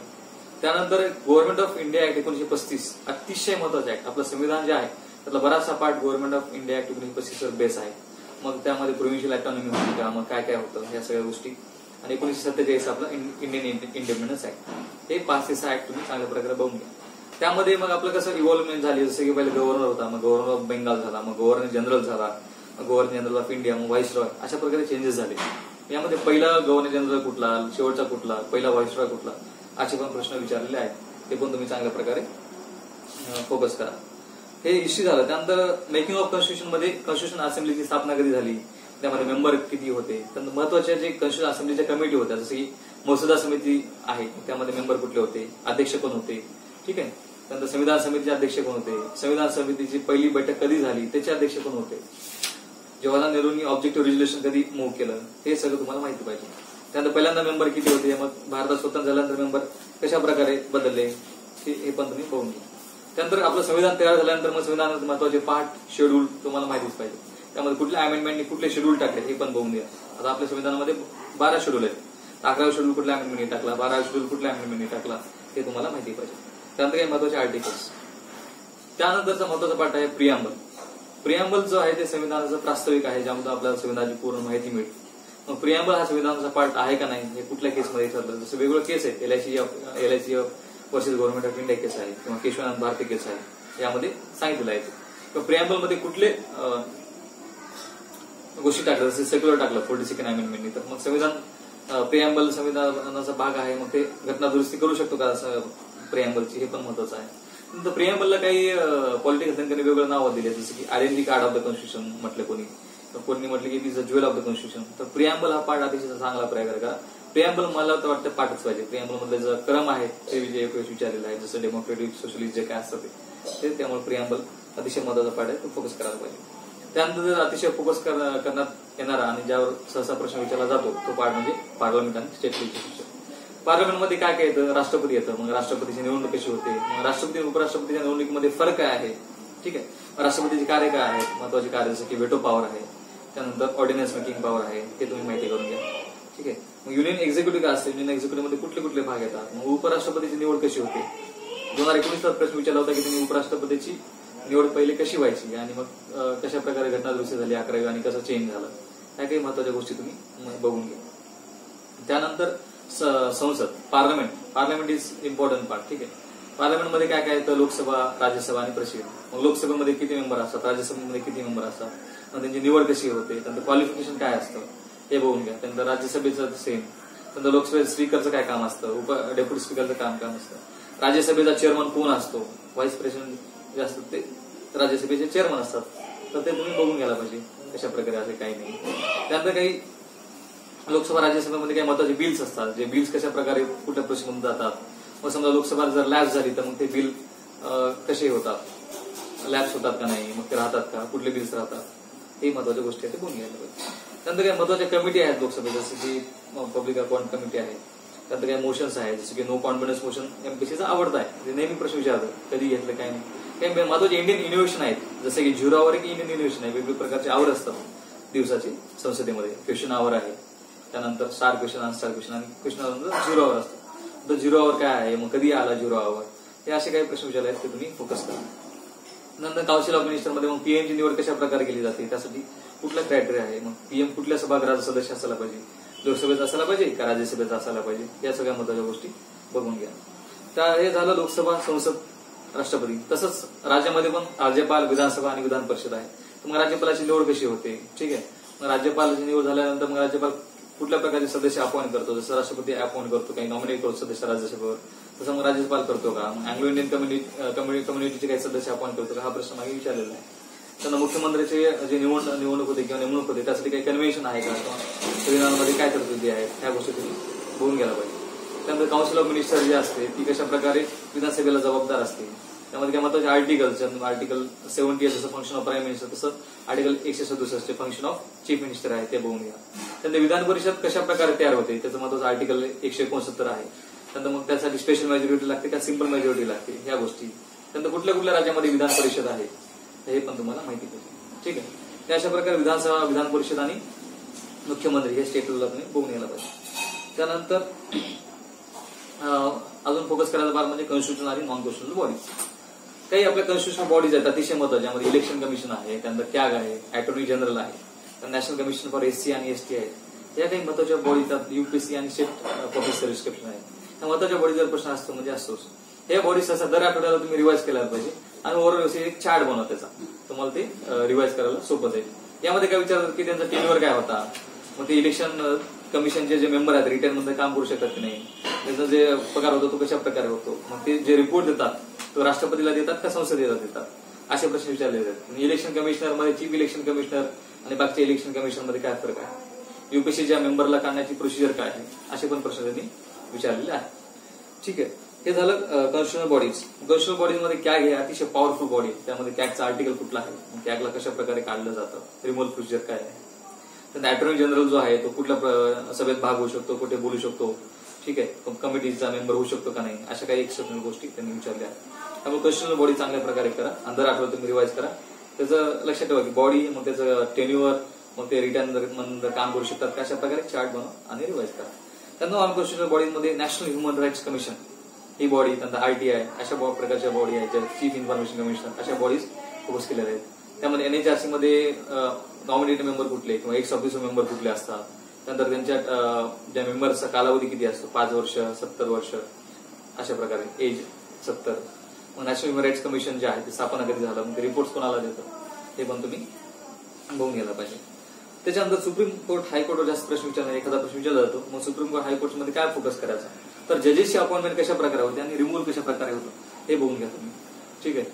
A: त्यानंतर गव्हर्नमेंट ऑफ इंडिया ऍक्ट 1935 अतिशय महत्वाचा ऍक्ट. आपलं संविधान जे आहे त्यातला बराचसा part government of India act 1935 वर बेस आहे. मग त्यामध्ये प्रोव्हिन्शियल ऑटोनॉमी होती का, मग काय काय होतं या सगळ्या गोष्टी. आणि 1947 आपला इंडियन इंडिपेंडन्स ऍक्ट. हे 5 ते 6 ऍक्ट तुम्ही चांगल्या प्रकारे बघून घ्या. त्यामध्ये मग आपलं कसं इव्हॉल्वमेंट झाली, जसं की पहिले गव्हर्नर होता, मग गव्हर्नर ऑफ बेंगाल झाला, मग गव्हर्नर जनरल झाला, मग गव्हर्नर जनरल ऑफ इंडिया, मग व्हाईसरॉय, अशा प्रकारे चेंजेस झाले. यामध्ये पहिला गव्हर्नर जनरल कुठला, शेवटचा कुठला, पहिला व्हाईसरॉय कुठला, असे पण प्रश्न विचारलेले आहेत. ते पण तुम्ही चांगल्या प्रकारे फोकस करा. हे हिस्ट्री झालं. त्यानंतर मेकिंग ऑफ कॉन्स्टिट्यूशन मध्ये कॉन्स्टिट्यूशन असेंब्लीची स्थापना कधी झाली, त्यामध्ये मेंबर किती होते, त्यानंतर महत्वाच्या जे कॉन्स्टिट्यूशन असेंब्लीच्या कमिटी होत्या, जसं की मसुदा समिती आहे त्यामध्ये मेंबर कुठले होते, अध्यक्ष कोण होते. ठीक आहे, त्यानंतर संविधान समितीचे अध्यक्ष कोण होते, संविधान समितीची पहिली बैठक कधी झाली, त्याचे अध्यक्ष कोण होते, जवाहरलाल नेहरूंनी ऑब्जेक्टिव्ह रेझोल्युशन कधी मूव्ह केलं, हे सगळं तुम्हाला माहिती पाहिजे. त्यानंतर पहिल्यांदा मेंबर किती होते, मग भारतात स्वतंत्र झाल्यानंतर मेंबर कशा प्रकारे बदलले हे पण तुम्ही बघून घ्या. त्यानंतर आपलं संविधान तयार झाल्यानंतर मग संविधानात महत्वाचे पार्ट, शेड्यूल तुम्हाला माहितीच पाहिजे. त्यामध्ये कुठल्या अमेंडमेंटनी कुठले शेड्यूल टाकले हे पण बघून घ्या. आता आपल्या संविधानामध्ये 12 शेड्यूल आहेत. 11वा शेड्यूल कुठल्या अमेंडमेंटनी टाकला, 12वा शेड्यूल कुठल्या अमेंडमेंटनी टाकला हे तुम्हाला माहिती पाहिजे. त्यानंतर काही महत्वाचे आर्टिकल्स. त्यानंतरचा महत्वाचा पार्ट आहे प्रिअम्बल. प्रिअम्बल जो आहे ते संविधानाचं प्रास्ताविक आहे, ज्यामध्ये आपल्याला संविधानाची पूर्ण माहिती मिळते. मग प्रिअम्बल हा संविधानाचा पार्ट आहे का नाही हे कुठल्या केसमध्ये ठरलं. जसं वेगवेगळं केस आहे, LIC versus government of India case आहे किंवा केशवानंद भारती केस आहे, यामध्ये सांगितलेलं आहे. किंवा प्रिअम्बल मध्ये कुठले गोष्टी टाकल्या, जसं सेक्युलर टाकलं 42nd अमेंडमेंटनी, तर मग संविधान प्रिअम्बल संविधानाचा भाग आहे, मग ते घटना दुरुस्ती करू शकतो का प्रिअम्बलची, हे पण महत्वाचं आहे. नंतर प्रिअम्बलला काही पॉलिटिकल थिंकरने वेगवेगळं नाव दिले, जसं की identity card of the constitution म्हटलं कोणी म्हटलं की it is a jewel of the constitution. तर प्रिअम्बल हा पार्ट अतिशय चांगला प्रकार करा. प्रिअम्बल मला तर वाटतं पार्टच पाहिजे. प्रिअम्बल मधले जो क्रम आहे ते विचारलेला आहे, जसं डेमोक्रेटिक सोशलिस्ट जे काय असतं ते, त्यामुळे प्रिअम्बल अतिशय महत्वाचा पार्ट आहे, तो फोकस करायला पाहिजे. त्यानंतर जर अतिशय फोकस करण्यात येणारा आणि ज्यावर सहसा प्रश्न विचारला जातो तो पार्ट म्हणजे पार्लमेंट आणि स्टेट लेजिस्लेचर. पार्लमेंटमध्ये काय काय येतं, राष्ट्रपती येतं, मग राष्ट्रपतीची निवडणूक कशी होते, मग राष्ट्रपती आणि उपराष्ट्रपतीच्या निवडणुकीमध्ये फरक काय आहे. ठीक आहे, राष्ट्रपतीचे कार्य काय आहेत, महत्वाचे कार्य जसं की व्हेटो पॉवर आहे, त्यानंतर ऑर्डिनन्स मेकिंग पॉवर आहे, ते तुम्ही माहिती करून घ्या. ठीक आहे, मग युनियन एक्झिक्युटिव्ह काय असते, युनियन एक्झिक्युटिव्ह मध्ये कुठले कुठले भाग येतात, मग उपराष्ट्रपतीची निवड कशी होते. 2019 प्रश्न विचारला होता की त्यांनी उपराष्ट्रपतीची निवड पहिले कशी व्हायची आणि मग कशा प्रकारे घटना दुरुस्ती झाली 11वी आणि कसं चेंज झालं, ह्या काही महत्वाच्या गोष्टी तुम्ही बघून घ्या. त्यानंतर संसद, पार्लमेंट इज इम्पॉर्टंट पार्ट. ठीक आहे, पार्लमेंटमध्ये काय काय येतं, लोकसभा, राज्यसभा आणि प्रेसिडेंट. मग लोकसभेमध्ये किती मेंबर असतात, राज्यसभेमध्ये किती मेंबर असतात, मग त्यांची निवड कशी होते, त्यानंतर क्वालिफिकेशन काय असतं हे बघून घ्या. त्यानंतर राज्यसभेचं सेम, त्यानंतर लोकसभेत स्पीकरचं काय काम असतं, डेप्युटी स्पीकरचं काम असतं, राज्यसभेचा चेअरमन कोण असतो, व्हाईस प्रेसिडेंट जे असतात ते राज्यसभेचे चेअरमन असतात, तर ते तुम्ही बघून घ्यायला पाहिजे कशा प्रकारे असे काही नाही. त्यानंतर काही लोकसभा राज्यसभेमध्ये काही महत्वाचे बिल्स असतात, जे बिल्स कशा प्रकारे कुठल्या प्रोसेसमधून जातात. मग समजा लोकसभा जर लॅप्स झाली तर मग ते बिल कसे होतात, लॅप्स होतात का नाही, मग ते राहतात का, कुठले बिल्स राहतात, हे महत्वाच्या गोष्टी आहेत, ते बघून घ्यायला पाहिजे. त्यानंतर काही महत्वाच्या कमिटी आहेत लोकसभेत, जसं की पब्लिक अकाउंट कमिटी आहे. त्यानंतर काही मोशन्स आहेत, जसं की नो कॉन्फिडन्स मोशन एमपीसीचा आवडता आहे, ते नेहमी प्रश्न विचारतात, कधी घेतलं काय नाही. काही महत्वाचे इंडियन इनोव्हेशन आहेत, जसं की 0 आवर की इंडियन इनोव्हेशन आहे, वेगवेगळ्या प्रकारचे आवर असतात दिवसाचे संसदेमध्ये. क्वेश्चन आवर आहे, त्यानंतर स्टार क्वेश्चन, आन्सर क्वेश्चन आणि क्वेश्चन आवर 0 आवर असतं. तर 0 आवर काय आहे, मग कधी आला 0 आवर, हे असे काही प्रश्न विचारले आहेत ते तुम्ही फोकस करा. नंतर काउन्सिल ऑफ मिनिस्टरमध्ये मग पीएमची निवड कशा प्रकारे केली जाते, त्यासाठी कुठला क्रायटेरिया आहे, मग पीएम कुठल्या सभागृहाचा सदस्य असायला पाहिजे, लोकसभेचा असायला पाहिजे का राज्यसभेचा असायला पाहिजे, या सगळ्या महत्वाच्या गोष्टी बघून घ्या. तर हे झालं लोकसभा, संसद, राष्ट्रपती. तसंच राज्यामध्ये पण राज्यपाल, विधानसभा आणि विधान परिषद आहे. तर मग राज्यपालाची निवड कशी होते. ठीक आहे, मग राज्यपालाची निवड झाल्यानंतर मग राज्यपाल कुठल्या प्रकारचे सदस्य अपॉइंट करतो, जसं राष्ट्रपती अपॉइंट करतो, काही नॉमिनेट करतो सदस्य राज्यसभेवर, तसं मग राज्यपाल करतो का, अँग्लो इंडियन कम्युनिटीचे काही सदस्य अपॉइंट करतो का, हा प्रश्न मागे विचारलेला आहे. त्यांना मुख्यमंत्र्याचे जे निवडणूक होते किंवा नेमणूक होते त्यासाठी काही कन्व्हेन्शन आहे का किंवा संविधानामध्ये काय तरतुदी आहेत, ह्या गोष्टी तुम्ही बघून घ्यायला पाहिजे. त्यानंतर काउन्सिल ऑफ मिनिस्टर जे असते ती कशा प्रकारे विधानसभेला जबाबदार असते, त्यामध्ये काय महत्वाचे आर्टिकल 70 जसं फंक्शन ऑफ प्राईम मिनिस्टर, तसं article 167 function of chief minister आहे ते बघून घ्या. त्यानंतर विधान परिषद कशा प्रकारे तयार होते त्याचं महत्वाचं आर्टिकल 169 आहे. त्यानंतर मग त्यासाठी स्पेशल मेजॉरिटी लागते का सिंपल मेजॉरिटी लागते, ह्या गोष्टी. त्यानंतर कुठल्या कुठल्या राज्यामध्ये विधान परिषद आहे हे पण तुम्हाला माहिती पाहिजे. ठीक आहे. त्या अशा प्रकारे विधानसभा, विधान परिषद आणि मुख्यमंत्री हे स्टेट लेवलला तुम्ही बघून घ्यायला पाहिजे. त्यानंतर अजून फोकस करायचा भाग म्हणजे कॉन्स्टिट्युशनल आणि नॉन कॉन्स्टिट्युशनल बॉडीज. काही आपल्या कॉन्स्टिट्युशनल बॉडीज आहेत अतिशय महत्वाच्या, ज्यामध्ये इलेक्शन कमिशन आहे, त्यानंतर कॅग आहे, अटॉर्नी जनरल आहे, नॅशनल कमिशन फॉर SC आणि ST आहे. या काही महत्वाच्या बॉडीज UPSC आणि स्टेट पब्लिक सर्व्हिस कमिशन आहे. त्या महत्वाच्या बॉडीजवर प्रश्न असतो म्हणजे असतोच. हे बॉडीज असा दर आठवड्याला तुम्ही रिवाइज केला पाहिजे आणि ओव्हरऑल एक चार्ट बनवा त्याचा, तुम्हाला ते रिवाइज करायला सोपं जाईल. यामध्ये काय विचारतात की त्यांचा टेन्युअर काय होता, मग ते इलेक्शन कमिशनचे जे मेंबर आहेत रिटायर मध्ये काम करू शकतात की नाही, त्याचा जे पगार होतो तो कशा प्रकारे होतो, मग ते जे रिपोर्ट देतात तो राष्ट्रपतीला देतात का संसदेला देतात, असे प्रश्न विचारले जातात. इलेक्शन कमिशनर मध्ये चीफ इलेक्शन कमिशनर आणि बाकीच्या इलेक्शन कमिशनर मध्ये काय फरक आहे, UPSCच्या मेंबरला काढण्याची प्रोसिजर काय आहे, असे पण प्रश्न त्यांनी विचारलेले आहेत. ठीक आहे. हे झालं कॉन्स्टिट्युशनल बॉडीज. कॉन्स्टिट्युशनल बॉडीज मध्ये कॅग हे अतिशय पॉवरफुल बॉडी आहे. त्यामध्ये कॅगचा आर्टिकल कुठला आहे, कॅगला कशा प्रकारे काढलं जातं, रिमूव्हल प्रोसिजर काय आहे. त्यानंतर अटॉर्नी जनरल जो आहे तो कुठल्या सभेत भाग होऊ शकतो, कुठे बोलू शकतो, ठीक आहे, कमिटीचा मेंबर होऊ शकतो का नाही, अशा काही एक्सेप्शनल गोष्टी त्यांनी विचारल्या. त्यामुळे कॉन्स्टिट्युशनल बॉडी चांगल्या प्रकारे करा, अंदर आठवड्यात तुम्ही रिवाइज करा. त्याचं लक्षात ठेवा की बॉडी, मग त्याचं टेन्युअर, मग ते रिटर्न काम करू शकतात का, अशा प्रकारे चार्ट बनवा आणि रिवाइज करा. त्यानंतर नॉन कॉन्स्टिट्युशनल बॉडीमध्ये नॅशनल ह्युमन राईट्स कमिशन ही बॉडी, त्यानंतर RTI अशा प्रकारच्या बॉडी आहेत, ज्या चीफ इन्फॉर्मेशन कमिशनर, अशा बॉडीज फोकस केलेल्या आहेत. त्यामध्ये NHRC मध्ये नॉमिनेटेड मेंबर कुठले किंवा एक्स ऑफिसर मेंबर कुठले असतात, त्यानंतर त्यांच्या ज्या मेंबर्सचा कालावधी किती असतो, 5 वर्ष, 70 वर्ष, अशा प्रकारे एज 70. मग नॅशनल ह्युमन राईट्स कमिशन जे आहे ते स्थापना कधी झालं, मग ते रिपोर्ट कोणाला देतं हे पण तुम्ही बघून घ्यायला पाहिजे. त्याच्यानंतर सुप्रीम कोर्ट, हायकोर्टवर जास्त प्रश्न विचारणार, एखादा प्रश्न विचारला जातो, मग सुप्रीम कोर्ट हायकोर्टमध्ये काय फोकस करायचा, तर जजेसची अपॉइंटमेंट कशा प्रकारे होते आणि रिमूव्हल कशा प्रकारे होतं हे बघून घ्या तुम्ही. ठीक आहे.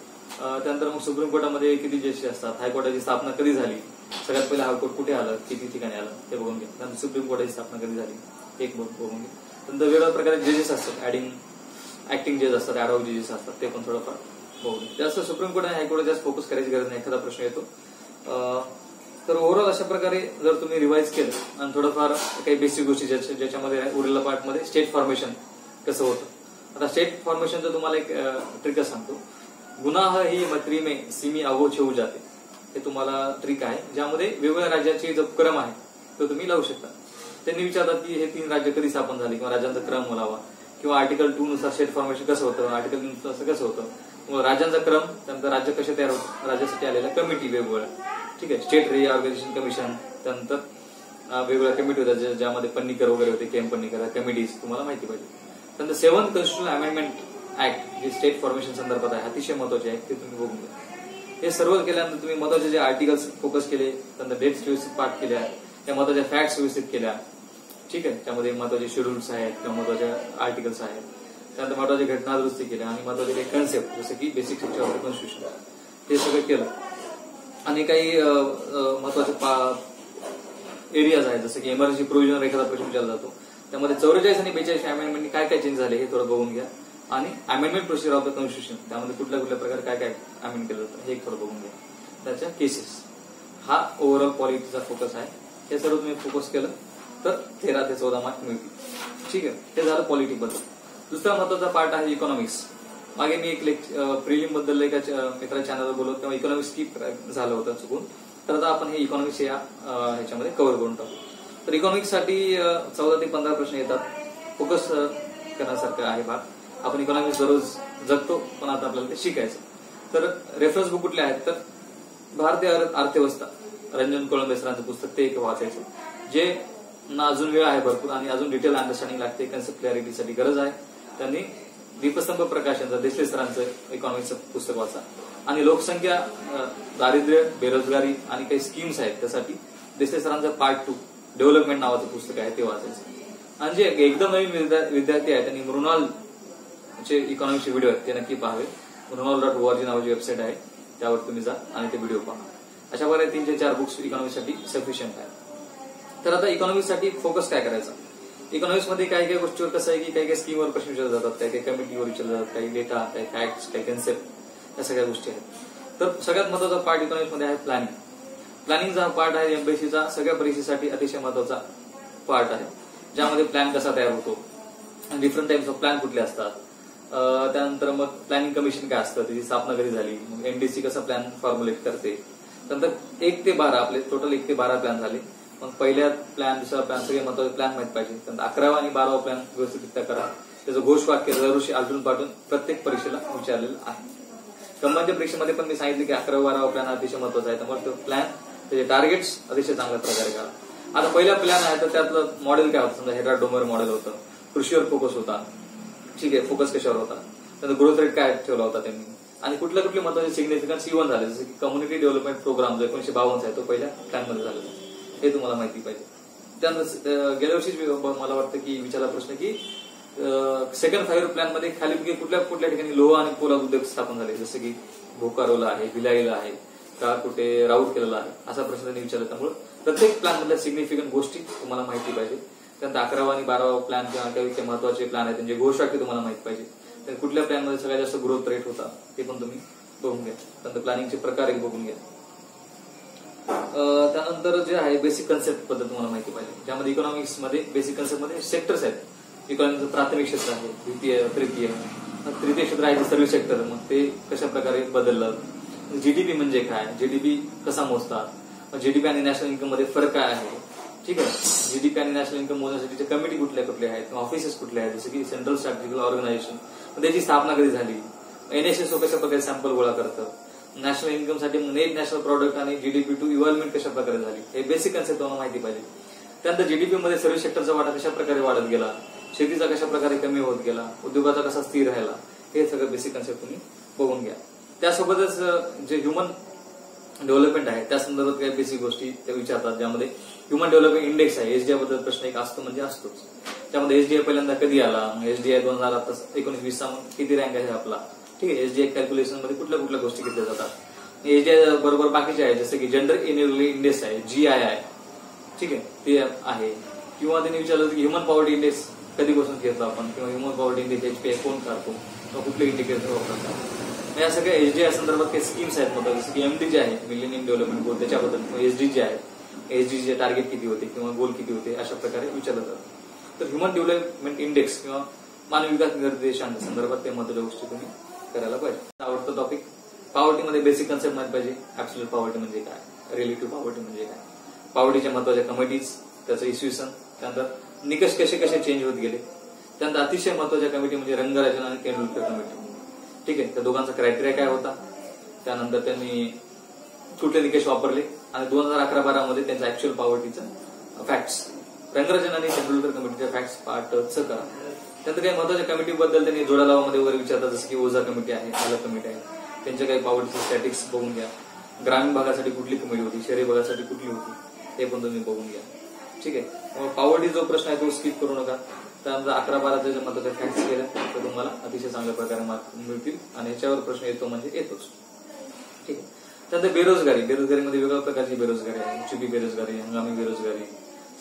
A: त्यानंतर मग सुप्रीम कोर्टामध्ये किती जजेस असतात, हायकोर्टाची स्थापना कधी झाली, सगळ्यात पहिला हायकोर्ट कुठे आलं, किती ठिकाणी आलं ते बघून घ्या. त्यानंतर सुप्रीम कोर्टाची स्थापना कधी झाली एक बघून घ्या. त्यानंतर वेगवेगळ्या प्रकारे जजेस असतात, ऍक्टिंग जज असतात, ऍडहॉक जजेस असतात, ते पण थोडंफार बघून घ्या. जास्त सुप्रीम कोर्ट आणि हायकोर्ट जास्त फोकस करायची गरज नाही, एखादा प्रश्न येतो. तर ओव्हरऑल अशा प्रकारे जर तुम्ही रिवाइज केलं आणि थोडंफार काही बेसिक गोष्टी ज्याच्यामध्ये उरलेल्या पार्टमध्ये स्टेट फॉर्मेशन कसं होतं. आता स्टेट फॉर्मेशनचं तुम्हाला एक ट्रिकच सांगतो. गुन्हा ही मैत्री में सीमी अवो छेऊ जाते, हे तुम्हाला ट्रिक आहे, ज्यामध्ये वेगवेगळ्या राज्याचे जो क्रम आहे तो तुम्ही लावू शकता. त्यांनी विचारतात की हे 3 राज्य कधी स्थापन झाली किंवा राज्यांचा क्रम लावा, किंवा आर्टिकल 2 नुसार स्टेट फॉर्मेशन कसं होतं, आर्टिकल 3 नुसार कसं होतं, राज्यांचा क्रम, त्यानंतर राज्य कसे तयार होतं, राज्यासाठी आलेल्या कमिटी वेगवेगळ्या, ठीक आहे, स्टेट रिऑर्गनायझेशन कमिशन, त्यानंतर वेगवेगळ्या कमिटी होत्या ज्यामध्ये पन्नीकर वगैरे होते, केम पन्नीकर कमिटीज तुम्हाला माहिती पाहिजे. त्यानंतर 7th कॉन्स्टिट्युशनल अमेंडमेंट ऍक्ट जे स्टेट फॉर्मेशन संदर्भात आहे, अतिशय महत्वाचे आहे, ते तुम्ही बघून घ्या. हे सर्व केल्यानंतर तुम्ही महत्वाचे जे आर्टिकल्स फोकस केले, त्यानंतर डेट्स व्यवस्थित पाठ केल्या, त्या महत्वाच्या फॅक्ट्स व्यवस्थित केल्या, ठीक आहे, त्यामध्ये महत्वाचे शेड्यूल्स आहेत किंवा महत्वाचे आर्टिकल्स आहेत, त्यानंतर महत्वाची घटना दुरुस्ती केल्या आणि महत्वाचे काही कन्सेप्ट जसं की बेसिक स्ट्रक्चर ऑफ कॉन्स्टिट्यूशन हे सगळं केलं. आणि काही महत्वाचे एरियाज आहेत जसं की इमर्जन्सी प्रोव्हिजन एखादा प्रश्न विचारला जातो, त्यामध्ये 44 आणि 42 अमेंडमेंट काय काय चेंज झाले हे थोडं बघून घ्या. आणि amendment procedure of the constitution, त्यामध्ये कुठल्या कुठल्या प्रकारे काय काय अमेंड केलं जातं हे थोडं बघून घ्या. त्याच्या केसेस, हा ओव्हरऑल पॉलिटीचा फोकस आहे. हे सर्व तुम्ही फोकस केलं तर 13 ते 14 मार्क मिळतील. ठीक आहे. हे झालं पॉलिटिबद्दल. दुसरा महत्वाचा पार्ट आहे इकॉनॉमिक्स. मागे मी एक प्रिलिम बद्दल एका मित्राच्या चॅनलवर बोललो तेव्हा इकॉनॉमिक्स स्किप झालं होतं चुकून, तर आता आपण हे इकॉनॉमिक्स या ह्याच्यामध्ये कव्हर करून टाकू. तर इकॉनॉमिक्ससाठी 14 ते 15 प्रश्न येतात. फोकस करण्यासारखं आहे भाग. आपण इकॉनॉमिक्स दररोज जगतो, पण आता आपल्याला ते शिकायचं. तर रेफरन्स बुक कुठले आहेत, तर भारतीय अर्थव्यवस्था, रंजन कोळंबे सरांचं पुस्तक, ते एक वाचायचं. जे ना अजून वेळ आहे भरपूर आणि अजून डिटेल अंडरस्टँडिंग लागते, कन्सेप्ट क्लॅरिटीसाठी गरज आहे. त्यांनी दीपस्तंभ प्रकाशनचं, देशले सरांचं इकॉनॉमिक्सचं पुस्तक वाचा. आणि लोकसंख्या, दारिद्र्य, बेरोजगारी आणि काही स्कीम्स आहेत त्यासाठी देशले सरांचं पार्ट 2 डेव्हलपमेंट नावाचं पुस्तक आहे ते वाचायचं. आणि जे एकदम नवीन विद्यार्थी आहेत त्यांनी मृणाल चे इकॉनॉमिक्सचे व्हिडिओ आहेत ते नक्की पाहावे. mrunal.org नावाची वेबसाईट आहे, त्यावर तुम्ही जा आणि ते व्हिडिओ पहा. अशा प्रकारे 3 ते 4 बुक्स इकॉनॉमिक्ससाठी सफिशियंट आहे. तर आता इकॉनॉमिक्ससाठी फोकस काय करायचा? इकॉनॉमिक्स मध्ये काही काही गोष्टीवर कसं आहे की काही काही स्कीमवर प्रश्न विचारले जातात, काही काही कमिटीवर विचारले जातात, काही डेटा, काही फॅक्ट्स, काही कन्सेप्ट, या सगळ्या गोष्टी आहेत. तर सगळ्यात महत्वाचा पार्ट इकॉनॉमिक्स मध्ये आहे प्लॅनिंग. प्लॅनिंगचा हा पार्ट आहे एमपीएससीचा सगळ्या परीक्षेसाठी अतिशय महत्वाचा पार्ट आहे, ज्यामध्ये प्लॅन कसा तयार होतो, डिफरंट टाइप्स ऑफ प्लॅन कुठले असतात, त्यानंतर मग प्लॅनिंग कमिशन काय असतं, त्याची स्थापना कधी झाली, मग एनडीसी कसा प्लॅन फॉर्म्युलेट करते. त्यानंतर 1 ते 12 आपले टोटल 1 ते 12 प्लॅन झाले. मग पहिल्या प्लॅन, दुसरा प्लॅन, सगळे महत्वाचे प्लॅन माहित पाहिजे. त्यानंतर 11वा आणि 12वा प्लॅन व्यवस्थितरित्या करा. त्याचं घोषवाक्य दरवर्षी आलटून पाठवून प्रत्येक परीक्षेला विचारलेलं आहे. कंबाईनच्या परीक्षेमध्ये पण मी सांगितलं की 11वा 12वा प्लॅन अतिशय महत्वाचा आहे, त्यामुळे तो प्लॅन त्याचे टार्गेट्स अतिशय चांगल्या प्रकारे करा. आता पहिला प्लॅन आहे तर त्यातलं मॉडेल काय होतं, समजा हेरा डोमर मॉडेल होतं, कृषीवर फोकस होता, ठीक आहे, फोकस कशावर होता, त्यानंतर ग्रोथ रेट काय ठेवला होता त्यांनी, आणि कुठले महत्वाचे सिग्निफिकन्स इव्हन झाले, जसं की कम्युनिटी डेव्हलपमेंट प्रोग्राम जो 1952 आहे तो पहिल्या प्लॅनमध्ये झालेला आहे, हे तुम्हाला माहिती पाहिजे. त्यानंतर गेल्या वर्षीच मला वाटतं की विचारला प्रश्न की सेकंड 5 प्लॅन मध्ये खाली कुठल्या ठिकाणी लोह आणि पोलाद उद्योग स्थापन झाले, जसं की बोकारोला आहे, भिलाईला आहे, का कुठे राऊत केलेला आहे, असा प्रश्न त्यांनी विचारला. त्यामुळे प्रत्येक प्लॅन मधल्या सिग्निफिकंट गोष्टी तुम्हाला माहिती पाहिजे. त्यानंतर 11वा आणि 12वा प्लॅन किंवा काही महत्वाचे प्लॅन आहेत त्यांचे घोषवाक्य तुम्हाला माहिती पाहिजे. तर कुठल्या प्लॅन मध्ये सगळ्यात जास्त ग्रोथ रेट होता ते पण तुम्ही बघून घ्या. त्यानंतर प्लॅनिंगचे प्रकार बघून घ्या. त्यानंतर जे आहे बेसिक कन्सेप्ट बद्दल तुम्हाला माहिती पाहिजे, ज्यामध्ये इकॉनॉमिक्स मध्ये बेसिक कन्सेप्ट मध्ये सेक्टर्स आहेत. इकॉनॉमिक्सचं प्राथमिक क्षेत्र आहे, द्वितीय, तृतीय क्षेत्र आहे सर्व्हिस सेक्टर, मग ते कशा प्रकारे बदललं, जीडीपी म्हणजे काय, जीडीपी कसा मोजतात, जीडीपी आणि नॅशनल इन्कम मध्ये फरक काय आहे, ठीक आहे, जीडीपी आणि नॅशनल इन्कम मोजण्यासाठी कमिटी कुठले आहेत किंवा ऑफिसेस कुठले आहेत, जसं की सेंट्रल स्टॅटिस्टिकल ऑर्गनायझेशन, त्याची स्थापना कधी झाली, एनएसएसओ कशा प्रकारे सॅम्पल गोळा करतं, नॅशनल इन्कम साठी नेट नॅशनल प्रॉडक्ट आणि जीडीपी टू इव्हॉल्वमेंट कशा प्रकारे झाली, हे बेसिक कन्सेप्ट तुम्हाला माहिती पाहिजे. त्यानंतर जीडीपी मध्ये सर्व्हिस सेक्टरचा वाटा कशा प्रकारे वाढत गेला, शेतीचा कशा प्रकारे कमी होत गेला, उद्योगाचा कसा स्थिर राहिला, हे सगळं बेसिक कन्सेप्ट तुम्ही बघून घ्या. त्यासोबतच जे ह्युमन डेव्हलपमेंट आहे त्या संदर्भात काही बेसिक गोष्टी ते विचारतात, ज्यामध्ये ह्युमन डेव्हलपमेंट इंडेक्स आहे, एसडीआय बद्दल प्रश्न एक असतो म्हणजे असतोच. त्यामध्ये एसडीआय पहिल्यांदा कधी आला, एसडीआय 2019-20 किती रँक आहे आपला, ठीक आहे, एसडीआय कॅल्क्युलेशन मध्ये कुठल्या गोष्टी घेतल्या जातात. एसडीआय बरोबर बाकीचे आहे, जसं की जेंडर इनइक्वालिटी इंडेक्स आहे, GII, ठीक आहे, ते आहे. किंवा त्यांनी विचारलं की ह्युमन पॉवर्टी इंडेक्स कधीपासून घेतला आपण, किंवा ह्युमन पॉवर्टी इंडेक्स HPI कोण काढतो किंवा कुठले इंडिकेटर वापरतात. या सगळ्या एसडीआय संदर्भात काही स्कीम्स आहेत मग, जसं की MD जे आहे मिलेनियम डेव्हलपमेंट गोल त्याच्याबद्दल, किंवा SDG आहे, SDG टार्गेट किती होते किंवा गोल किती होते, अशा प्रकारे विचारलं जातं. तर ह्युमन डेव्हलपमेंट इंडेक्स किंवा मानवी विकास निर्देशांच्या संदर्भात ते महत्वाच्या गोष्टी तुम्ही करायला पाहिजे. आवडतं टॉपिक पॉवर्टीमध्ये बेसिक कन्सेप्ट माहिती पाहिजे. ऍब्सोल्यूट पॉवर्टी म्हणजे काय, रिलेटिव्ह पॉवर्टी म्हणजे काय, पॉवर्टीच्या महत्वाच्या कमिटीज, त्याचं इसवीसन, त्यानंतर निकष कसे चेंज होत गेले, त्यानंतर अतिशय महत्वाच्या कमिटी म्हणजे रंगराजन आणि तेंडुलकर कमिटी, ठीक आहे, त्या दोघांचा क्रायटेरिया काय होता, त्यानंतर त्यांनी कुठले निकष वापरले, आणि 2011-12 मध्ये त्यांचा ऍक्च्युअल पॉवर्टीचा फॅक्ट्स, रंगराजन आणि तेंडुलकर कमिटीच्या फॅक्ट्स पार्टच करा. त्यानंतर काही महत्वाच्या कमिटीबद्दल त्यांनी जोडालावामध्ये वगैरे विचारतात, जसं की ओझा कमिटी आहे, आला कमिटी आहे, त्यांच्या काही पॉवर्टीचे स्टॅटिक्स बघून घ्या. ग्रामीण भागासाठी कुठली कमिटी होती, शहरी भागासाठी कुठली होती, ते पण तुम्ही बघून घ्या, ठीक आहे. पॉवर्टी जो प्रश्न आहे तो स्किप करू नका. त्यानंतर 11-12 जर महत्वाच्या फॅक्ट्स केल्या तर तुम्हाला अतिशय चांगल्या प्रकारे मार्क मिळतील, आणि याच्यावर प्रश्न येतो म्हणजे येतोच, ठीक आहे. त्यानंतर बेरोजगारीमध्ये वेगवेगळ्या प्रकारची बेरोजगारी आहे, छुपी बेरोजगारी, हंगामी बेरोजगारी,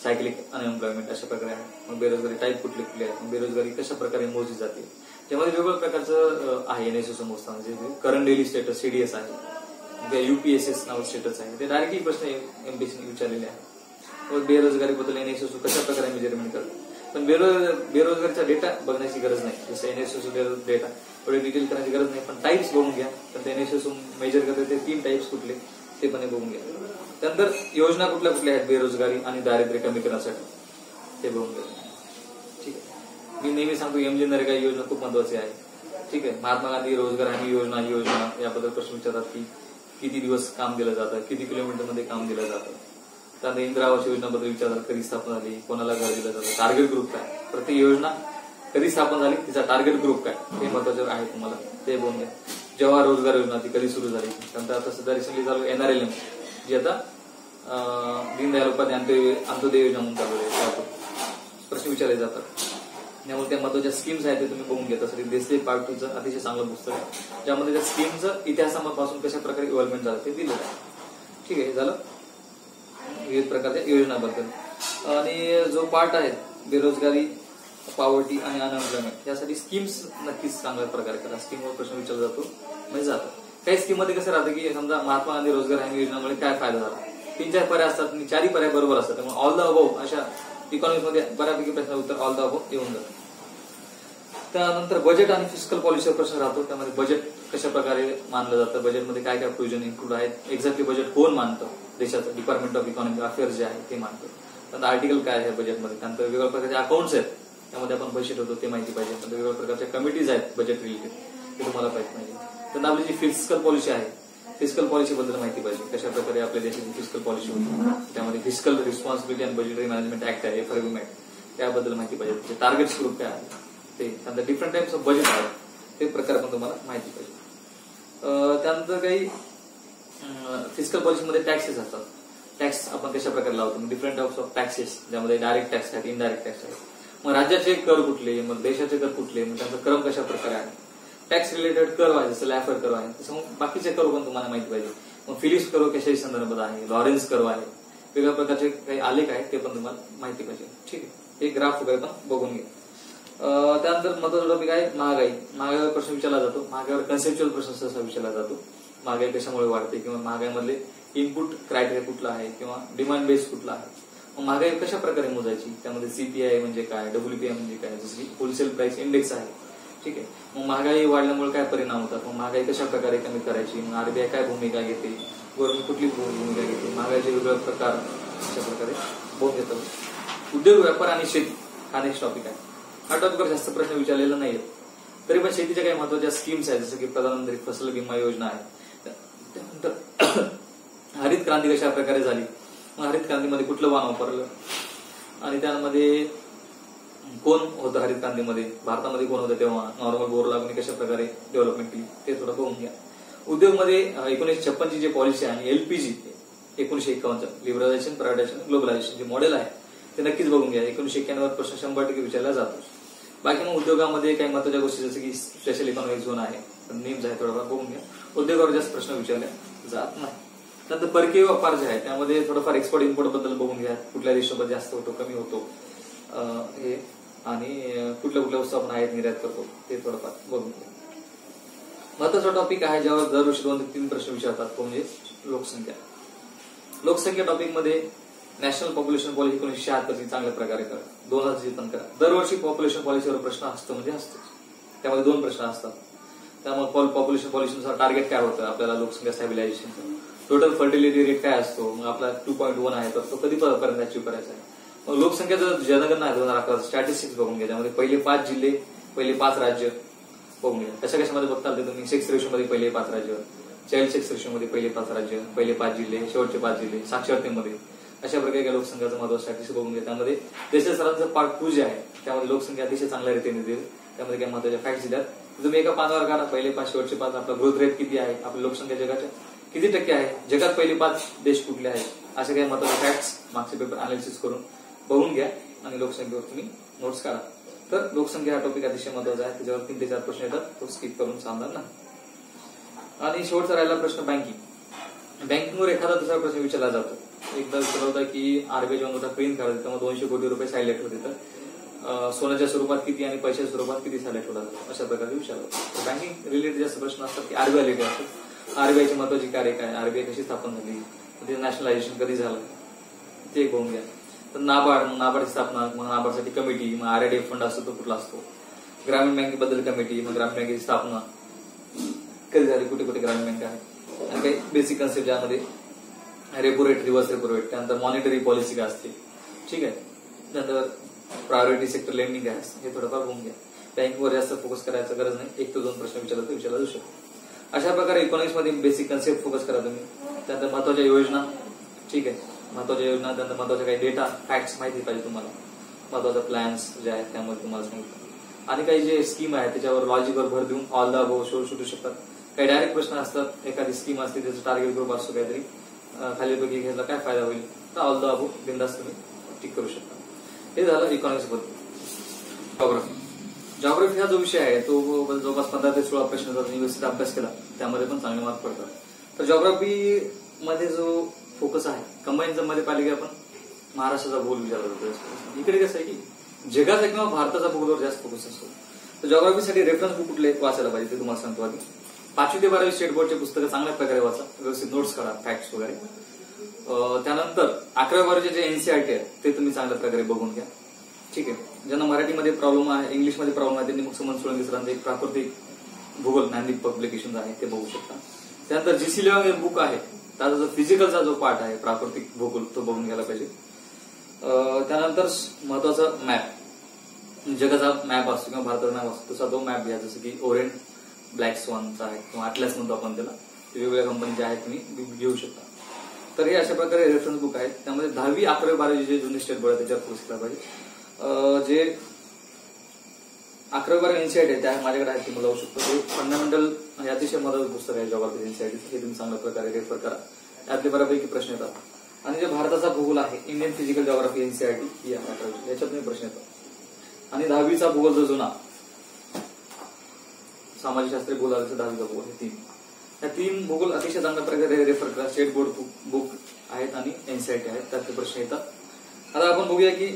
A: सायक्लिक अनएम्प्लॉयमेंट, अशा प्रकारे आहे. मग बेरोजगारी टाईप कुठले आहेत, बेरोजगारी कशा प्रकारे मोजली जाते, त्यामध्ये वेगवेगळ्या प्रकारचं आहे. एनएसएसओ मोजताना जे करंट डेली स्टेटस CDS आहे, UPSS नावाचं स्टेटस आहे, ते डायरेक्टली प्रश्न एमपीएससीने विचारलेले आहे. बेरोजगारीबद्दल एनएसएसओ कशा प्रकारे मेजरमेंट करतो, पण बेरोजगारीचा डेटा बघण्याची गरज नाही, जसं एनएसएसओ डेटा थोडे डिटेल करण्याची गरज नाही, पण टाईप्स बघून घ्या. तर एनएसएसओ मेजर करते ते 3 टाईप्स कुठले ते पण बघून घ्या. त्यानंतर योजना कुठल्या आहेत बेरोजगारी आणि दारिद्र्य कमी करण्यासाठी ते बघून घ्या, ठीक आहे. मी नेहमी सांगतो MG नरेगा योजना खूप महत्वाची आहे, ठीक आहे. महात्मा गांधी रोजगार हमी योजना ही योजना याबद्दल प्रश्न विचारतात की किती दिवस काम दिलं जातं, किती किलोमीटर मध्ये काम दिलं जातं. त्यानंतर इंदिरा आवास योजनाबद्दल विचारतात, कधी स्थापना झाली, कोणाला घर दिलं जातं, टार्गेट ग्रुप काय, प्रत्येक योजना कधी स्थापन झाली, तिचा टार्गेट ग्रुप काय, हे महत्वाचं आहे तुम्हाला, ते बघून घ्या. जवाहर रोजगार योजना ती कधी सुरू झाली. त्यानंतर आता सध्या रिसेंटली चालू NRLM जी आता दीनदयाल उपाध्याय अंत्योदय योजना म्हणून चालू आहे, प्रश्न विचारले जातात. त्यामुळे त्या महत्वाच्या स्कीम्स आहेत ते तुम्ही बघून घ्या. तसं देसले पार्ट 2चं अतिशय चांगलं पुस्तक आहे, ज्यामध्ये त्या स्कीमचं इतिहासापासून कशा प्रकारे इव्हॉल्वमेंट झालं ते दिलेलं आहे. ठीक आहे, झालं विविध प्रकारच्या योजनाबद्दल. आणि जो पार्ट आहे बेरोजगारी, पॉवर्टी आणि अनएम्प्लॉयमेंट, यासाठी स्कीम्स नक्कीच चांगल्या प्रकारे करा. स्कीमवर प्रश्न विचारला जातो म्हणजे जातो. काही स्कीम मध्ये कसं राहतं की समजा महात्मा गांधी रोजगार हमी योजनेमुळे काय फायदा झाला, 3-4 पर्याय असतात आणि 4ही पर्याय बरोबर असतात. त्यामुळे ऑल द अबोव अशा इकॉनॉमिक्स मध्ये बऱ्यापैकी प्रश्न उत्तर ऑल द अबोव येऊन जातं. त्यानंतर बजेट आणि फिस्कल पॉलिसीवर प्रश्न राहतो. त्यामध्ये बजेट कशा प्रकारे मानलं जातं, बजेटमध्ये काय काय प्रोव्हिजन इन्क्लूड आहेत, एक्झॅक्टली बजेट कोण मानतं, देशाचं डिपार्टमेंट ऑफ इकॉनॉमिक अफेअर्स जे आहे ते मानतं. त्यानंतर आर्टिकल काय आहे बजेटमध्ये, त्यानंतर वेगवेगळ्या प्रकारचे अकाउंट्स आहेत त्यामध्ये आपण पैसे ठेवतो ते माहिती पाहिजे. त्यानंतर वेगवेगळ्या प्रकारच्या कमिटीज आहेत बजेट रिलेटेड ते तुम्हाला पाहिजे. त्यानंतर आपली जी फिस्कल पॉलिसी आहे, फिस्कल पॉलिसी बद्दल माहिती पाहिजे, कशा प्रकारे आपल्या देशाची फिस्कल पॉलिसी होती. त्यामध्ये fiscal responsibility and budgetary management act आहे, FRB ऍक्ट, त्याबद्दल माहिती पाहिजे. त्याचे टार्गेट्स ग्रुप काय आहे ते, त्यानंतर डिफरंट टाइप्स ऑफ बजेट आहे ते प्रकार पण तुम्हाला माहिती पाहिजे. त्यानंतर काही फिस्कल पॉलिसीमध्ये टॅक्सेस असतात. टॅक्स आपण कशा प्रकारे लावतो, डिफरंट टाइप्स ऑफ टॅक्सेस, ज्यामध्ये डायरेक्ट टॅक्स आहेत, इनडायरेक्ट टॅक्स आहेत. मग राज्याचे कर कुठले, मग देशाचे कर कुठले, मग त्यांचा क्रम कशा प्रकारे आहे. टॅक्स रिलेटेड कर आहे जसं लॅफर कर आहे, तसं मग बाकीचे कर पण तुम्हाला माहिती पाहिजे. मग फिलिप्स कर कशाही संदर्भात आहे, लॉरेन्स कर आहे, वेगळ्या प्रकारचे काही आलेख आहेत ते पण तुम्हाला माहिती पाहिजे. ठीक आहे, हे ग्राफ वगैरे पण बघून घ्या. त्यानंतर महत्वाचा टॉपिक आहे महागाई. महागाईवर प्रश्न विचारला जातो. महागाईवर कन्सेप्च्युअल प्रश्न सहसा विचारला जातो. महागाई कशामुळे वाढते, किंवा महागाईमधले इनपुट क्रायटेरिया कुठला आहे, किंवा डिमांड बेस कुठला आहे. मग महागाई कशा प्रकारे मोजायची, त्यामध्ये CPI म्हणजे काय, WPI म्हणजे काय, जसं की होलसेल प्राइस इंडेक्स आहे. ठीक आहे, मग महागाई वाढल्यामुळे काय परिणाम होतात, मग महागाई कशा प्रकारे कमी करायची, मग RBI काय भूमिका घेते, गव्हर्नमेंट कुठली भूमिका घेते, महागाईचे वेगवेगळे प्रकार अशा प्रकारे बघून घेतात. उद्योग, व्यापार आणि शेती हा नेक्स्ट टॉपिक आहे. हा टॉपिकवर जास्त प्रश्न विचारलेला नाहीये, तरी पण शेतीच्या काही महत्वाच्या स्कीम्स आहेत, जसं की प्रधानमंत्री फसल विमा योजना आहे. त्यानंतर हरित क्रांती कशा प्रकारे झाली, मग हरित क्रांतीमध्ये कुठलं वाहन वापरलं, आणि त्यामध्ये कोण होतं हरित क्रांतीमध्ये, भारतामध्ये कोण होतं तेव्हा, नॉर्मल बोर लागून कशा प्रकारे डेव्हलपमेंट केली ते थोडं बघून घ्या. उद्योगमध्ये 1956 जी पॉलिसी आहे, LPG 1951 लिबरलायझेशन, प्रायव्हेटायझेशन, ग्लोबलायझेशन जे मॉडेल आहे ते नक्कीच बघून घ्या. 1991 प्रश्न 100% विचारला जातो. बाकी मग उद्योगामध्ये काही महत्वाच्या गोष्टी जसं की स्पेशल इकॉनॉमिक झोन आहे, नेम्स आहे, थोडंफार बघून घ्या. उद्योगावर जास्त प्रश्न विचारले जात नाही. त्यानंतर परकीय व्यापार जे आहे त्यामध्ये थोडंफार एक्सपोर्ट इम्पोर्ट बद्दल बघून घ्या, कुठल्या देशामध्ये जास्त होतो, कमी होतो हे, आणि कुठल्या वस्तू आपण आयात निर्यात करतो ते थोडंफार बघून घ्या. महत्वाचा टॉपिक आहे ज्यावर दरवर्षी 2 ते 3 प्रश्न विचारतात, तो म्हणजे लोकसंख्या. लोकसंख्या टॉपिक मध्ये नॅशनल पॉप्युलेशन पॉलिसी 1976 चांगल्या प्रकारे करा, 2000 पण करा. दरवर्षी पॉप्युलेशन पॉलिसीवर प्रश्न असतो म्हणजे असतो, त्यामध्ये 2 प्रश्न असतात. त्यामुळे पॉप्युलेशन पॉलिसीनुसार टार्गेट काय होतं आपल्याला लोकसंख्या स्टॅबिलायझेशनचं, टोटल फर्टिलिटी रेट काय असतो, मग आपला 2.1 आहे तर तो कधीपर्यंत अचीव्ह करायचा आहे. मग लोकसंख्याचं जनगणना आहे 2011 स्टॅटिस्टिक्स बघून घ्या, त्यामध्ये पहिले 5 जिल्हे, पहिले 5 राज्य बघून घ्या. कशामध्ये बघताल ते तुम्ही, सेक्स रेशोमध्ये पहिले 5 राज्य, चाइल्ड सेक्स रेशोमध्ये पहिले 5 राज्य, पहिले 5 जिल्हे, शेवटचे 5 जिल्हे, साक्षरतेमध्ये अशा प्रकारे लोकसंख्याचं महत्व स्टॅटिस्टिक्स बघून घ्या. त्यामध्ये देशाच्या सरांचं पार्ट 2 जे आहे त्यामध्ये लोकसंख्या अतिशय चांगल्या रीतीने दिली, त्यामध्ये काही महत्वाच्या फॅक्ट्स दिल्यात. तुम्ही एका पानावर काढा, पहिले 5 शेवटचे 5, आपला ग्रोथ रेट किती आहे, आपली लोकसंख्या जगाच्या किती टक्के आहे, जगात पहिले 5 देश कुठले आहेत, असे काही महत्वाचे फॅक्ट्स मागचे पेपर अनालिसिस करून बघून घ्या आणि लोकसंख्येवर तुम्ही नोट्स काढा. तर लोकसंख्या हा टॉपिक अतिशय महत्वाचा आहे, त्याच्यावर 3 ते 4 प्रश्न येतात, तो स्किप करून चालणार नाही. आणि शेवटचा राहिला प्रश्न बँकिंग. बँकिंगवर एखादा दुसरा प्रश्न विचारला जातो. एकदा विचारला होता की RBI जेव्हा मोठा प्रिंट काढत तेव्हा 200 कोटी रुपये सायलेक्ट होते, तर सोन्याच्या स्वरूपात किती आणि पैशाच्या स्वरूपात किती सायलेक्ट होतात अशा प्रकारे विचारलं. बँकिंग रिलेटेड जास्त प्रश्न असतात की RBI रिलेटेड असतात. RBIची महत्वाची कार्य काय, RBI कशी स्थापन झाली, ते नॅशनलायझेशन कधी झालं ते बघून घ्या. तर नाबार्डची स्थापना, मग नाबार्डसाठी कमिटी, मग RIDF फंड असतो तो कुठला असतो, ग्रामीण बँकेबद्दल कमिटी, मग ग्रामीण बँकेची स्थापना कधी झाली, कुठे कुठे ग्रामीण बँक आहे, आणि काही बेसिक कन्सेप्ट ज्यामध्ये repo rate, reverse repo rate, त्यानंतर मॉनिटरी पॉलिसी काय असते, ठीक आहे, त्यानंतर प्रायोरिटी सेक्टर लेंडिंग काय असते हे थोडंफार बघून घ्या. बँकिंगवर जास्त फोकस करायचं गरज नाही, 1 ते 2 प्रश्न विचारला तर विचारला जाऊ शकतो. अशा प्रकारे इकॉनॉमिक्स मध्ये बेसिक कन्सेप्ट फोकस करा तुम्ही. त्यानंतर महत्वाच्या योजना, ठीक आहे, महत्वाच्या योजना, त्यानंतर महत्वाच्या काही डेटा फॅक्ट्स माहिती पाहिजे तुम्हाला, महत्वाचा प्लॅन्स जे आहेत त्यामध्ये तुम्हाला सांगितलं, आणि काही जे स्कीम आहे त्याच्यावर लॉजिकवर भर देऊन ऑल द अबोव्ह शोधू शकतात. काही डायरेक्ट प्रश्न असतात, एखादी स्कीम असते त्याचं टार्गेट ग्रुप असतो काहीतरी खालीलपैकी घ्यायला काय फायदा होईल, तर ऑल द अबो बिंदास तुम्ही टिक करू शकता. हे झालं इकॉनॉमिक्स बद्दल. जॉग्राफी हा जो विषय आहे तो जवळपास 15 ते 16 प्रश्नांचा व्यवस्थित अभ्यास केला त्यामध्ये पण चांगले मार्क पडतात. तर जॉग्राफी मध्ये जो फोकस आहे कंबाईन मध्ये पाहिले की आपण महाराष्ट्राचा भूगोल विचारला जातो. इकडे कसं आहे की जगाचा किंवा भारताचा भूगोलावर जास्त फोकस असतो. तर जॉग्राफीसाठी रेफरन्स बुक कुठले वाचायला पाहिजे ते तुम्हाला सांगतो. आधी 5वी ते 12वी स्टेट बोर्डचे पुस्तकं चांगल्या प्रकारे वाचा, व्यवस्थित नोट्स करा, फॅक्ट्स वगैरे. त्यानंतर 11वी 12वीचे जे एनसीईआरटी आहे ते तुम्ही चांगल्या प्रकारे बघून घ्या. ठीक आहे. ज्यांना मराठीमध्ये प्रॉब्लेम आहे, इंग्लिशमध्ये प्रॉब्लेम आहे, त्यांनी मग सुमन सोळंकी सरांचं एक प्राकृतिक भूगोल ज्ञानदीप पब्लिकेशन आहे ते बघू शकता. त्यानंतर जीसी लेवांग एक बुक आहे, त्याचा जो फिजिकलचा जो पार्ट आहे प्राकृतिक भूगोल तो बघून घ्यायला पाहिजे. त्यानंतर महत्वाचा मॅप, जगाचा मॅप असतो किंवा भारताचा मॅप असतो तसा तो मॅप घ्या. जसं की ओरेंट ब्लॅक स्वानचा आहे किंवा अटलास म्हणतो आपण त्याला, वेगवेगळ्या कंपनीचे आहेत तुम्ही घेऊ शकता. तर हे अशा प्रकारे रेफरन्स बुक आहेत. त्यामध्ये 10वी 11वी 12वी जे जुने स्टेट बोर्ड आहे त्याच्यावर फोकस केला पाहिजे. जे 11वी 12वी एनसीईआरटी आहे त्या माझ्याकडे आहेत, तुम्ही लावू शकतो. ते फंडामेंटल हे अतिशय महत्वाचं पुस्तक आहे जॉग्राफी एनसीईआरटी, हे तुम्ही चांगल्या प्रकारे रेफर करा. त्यातले बऱ्यापैकी प्रश्न येतात. आणि जे भारताचा भूगोल आहे इंडियन फिजिकल जॉग्राफी एनसीईआरटी ही आहे 11वी, याच्यातून प्रश्न येतात. आणि 10वीचा भूगोल जो जुना सामाजिकशास्त्रीय भूगोल आलं 10वीचा भूगोल, हे 3 या 3 भूगोल अतिशय चांगल्या प्रकारे रेफर करा. स्टेट बोर्ड बुक आहेत आणि एनसीईआरटी आहेत, त्यातले प्रश्न येतात. आता आपण बघूया की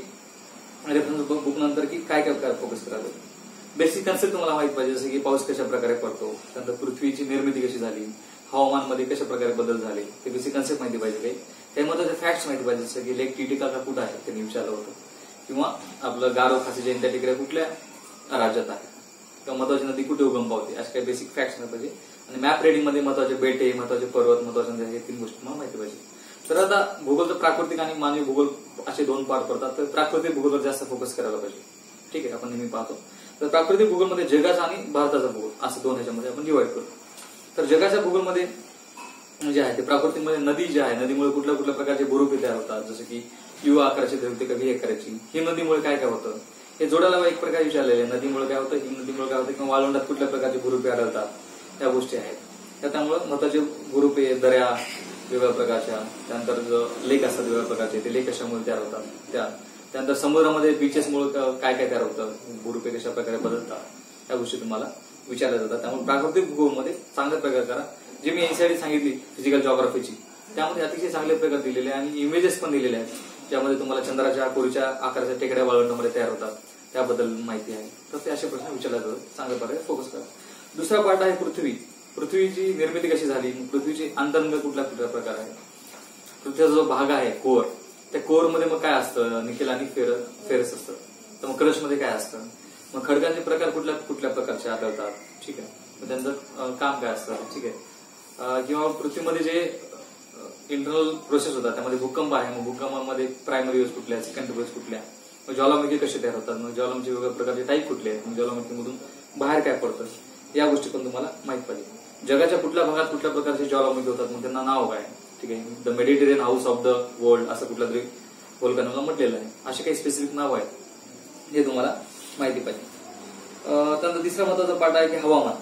A: रेफरन्स बुक नंतर की काय काय फोकस करायला. बेसिक कन्सेप्ट तुम्हाला माहित पाहिजे, जसं की पाऊस कशा प्रकारे पडतो, त्यानंतर पृथ्वीची निर्मिती कशी झाली, हवामानमध्ये कशा प्रकारे बदल झाले, ते बेसिक कन्सेप्ट माहिती पाहिजे. काही त्यामध्ये फॅक्ट्स माहिती पाहिजे, जसं की लेक टिटिकाका कुठं आहे त्यांनी विचारलं होतं, किंवा आपलं गारो खासी जयंत्या टिकऱ्या कुठल्या राज्यात आहे, किंवा महत्वाची नदी कुठे उगम पावते, अशा काही बेसिक फॅक्ट्स माहिती पाहिजे. आणि मॅप रिडिंग मध्ये महत्वाचे बेटे, महत्वाचे पर्वत, महत्वाचे नद्या, हे 3 गोष्टी तुम्हाला माहिती पाहिजे. तर आता भूगोलचं प्राकृतिक आणि मानवी भूगोल असे 2 पार्ट पडतात. तर प्राकृतिक भूगोलवर जास्त फोकस करायला पाहिजे. ठीक आहे, आपण नेहमी पाहतो. तर प्राकृतिक भूगोलमध्ये जगाचा आणि भारताचा भूगोल असं 2 ह्याच्यामध्ये आपण डिवाइड करू. तर जगाच्या भूगोलमध्ये जे आहे ते प्राकृतिकमध्ये नदी जी आहे, नदीमुळे कुठल्या कुठल्या प्रकारचे भूरूपे तयार होतात, जसं की यू आकाराची होते का व्ही आकाराची, ही नदीमुळे काय काय होतं हे जोडायला एक प्रकारे विचारलेले. नदीमुळे काय होतं, ही नदीमुळे काय होतं, किंवा वाळवंटात कुठल्या प्रकारचे भूरूपे आढळतात, त्या गोष्टी आहेत. त्यामुळे महत्वाचे भूरूपे, दऱ्या वेगवेगळ्या प्रकारच्या, त्यानंतर लेक असतात वेगवेगळ्या प्रकारचे, ते लेक कशामुळे तयार होतात, त्यानंतर समुद्रामध्ये बीचेसमुळे काय काय तयार होतं, भूरूपे कशा प्रकारे बदलतात, त्या गोष्टी तुम्हाला विचारल्या जातात. त्यामुळे प्राकृतिक भूगोलमध्ये चांगल्या प्रकारे करा. जी मी एनसीईआरटी सांगितली फिजिकल जॉग्राफीची, त्यामध्ये अतिशय चांगले प्रकार दिलेले आणि इमेजेस पण दिलेले आहेत, ज्यामध्ये तुम्हाला चंद्राच्या कोरीच्या आकाराच्या टेकड्या वाळवंटामध्ये तयार होतात त्याबद्दल माहिती आहे. तर ते असे प्रश्न विचारले जातात. चांगल्या प्रकारे फोकस करा. दुसरा पार्ट आहे पृथ्वी. पृथ्वीची निर्मिती कशी झाली, पृथ्वीचे अंतरंग कुठल्या कुठल्या प्रकार आहे, पृथ्वीचा जो भाग आहे कोर, त्या कोरमध्ये मग काय असतं, निकेल आणि फेरस असतं. तर मग क्रशमध्ये काय असतं, मग खडकांचे प्रकार कुठल्या कुठल्या प्रकारचे आढळतात. ठीक आहे, मग त्यांचं काम काय असतं. ठीक आहे, किंवा पृथ्वीमध्ये जे इंटरनल प्रोसेस होतात त्यामध्ये भूकंप आहे, मग भूकंपामध्ये प्रायमरी वेव्स कुठल्या, सेकंडरी वेव्स कुठल्या, मग ज्वालामुखी कसे तयार होतात, मग ज्वालामुखी वेगवेगळ्या प्रकारचे टाईप कुठले आहेत, मग ज्वालामुखीमधून बाहेर काय पडतं, या गोष्टी पण तुम्हाला माहित पाहिजे. जगाच्या कुठल्या भागात कुठल्या प्रकारचे ज्वालामुखी होतात, मग त्यांना नाव काय. ठीक आहे, the Mediterranean house of the world असं कुठल्या तरी व्होल्कॅनोला म्हटलेलं आहे. असे काही स्पेसिफिक नाव आहेत, हे तुम्हाला माहिती पाहिजे. त्यानंतर तिसरा महत्वाचा पार्ट आहे की हवामान.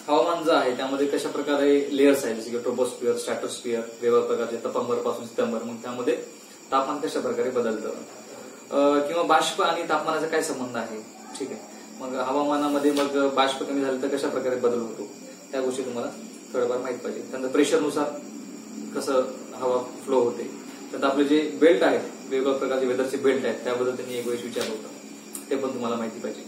A: हवामान जे आहे त्यामध्ये कशा प्रकारे लेयर्स आहेत, जसे की ट्रोपोस्फिअर, स्ट्रॅटोस्फिअर, वेगवेगळ्या प्रकारचे तपंबर पासून सितंबर, मग त्यामध्ये तापमान कशा प्रकारे बदलतं, किंवा बाष्प आणि तापमानाचा काय संबंध आहे. ठीक आहे, मग हवामानामध्ये मग बाष्प कमी झाले तर कशा प्रकारे बदल होतो, त्या गोष्टी तुम्हाला थोडंफार माहित पाहिजे. त्यानंतर प्रेशरनुसार कसं हवा फ्लो होते. त्यानंतर आपले जे बेल्ट आहेत, वेगवेगळ्या प्रकारचे वेदरचे बेल्ट आहेत, त्याबद्दल त्यांनी एक वेळेस विचारलं होतं, ते पण तुम्हाला माहिती पाहिजे.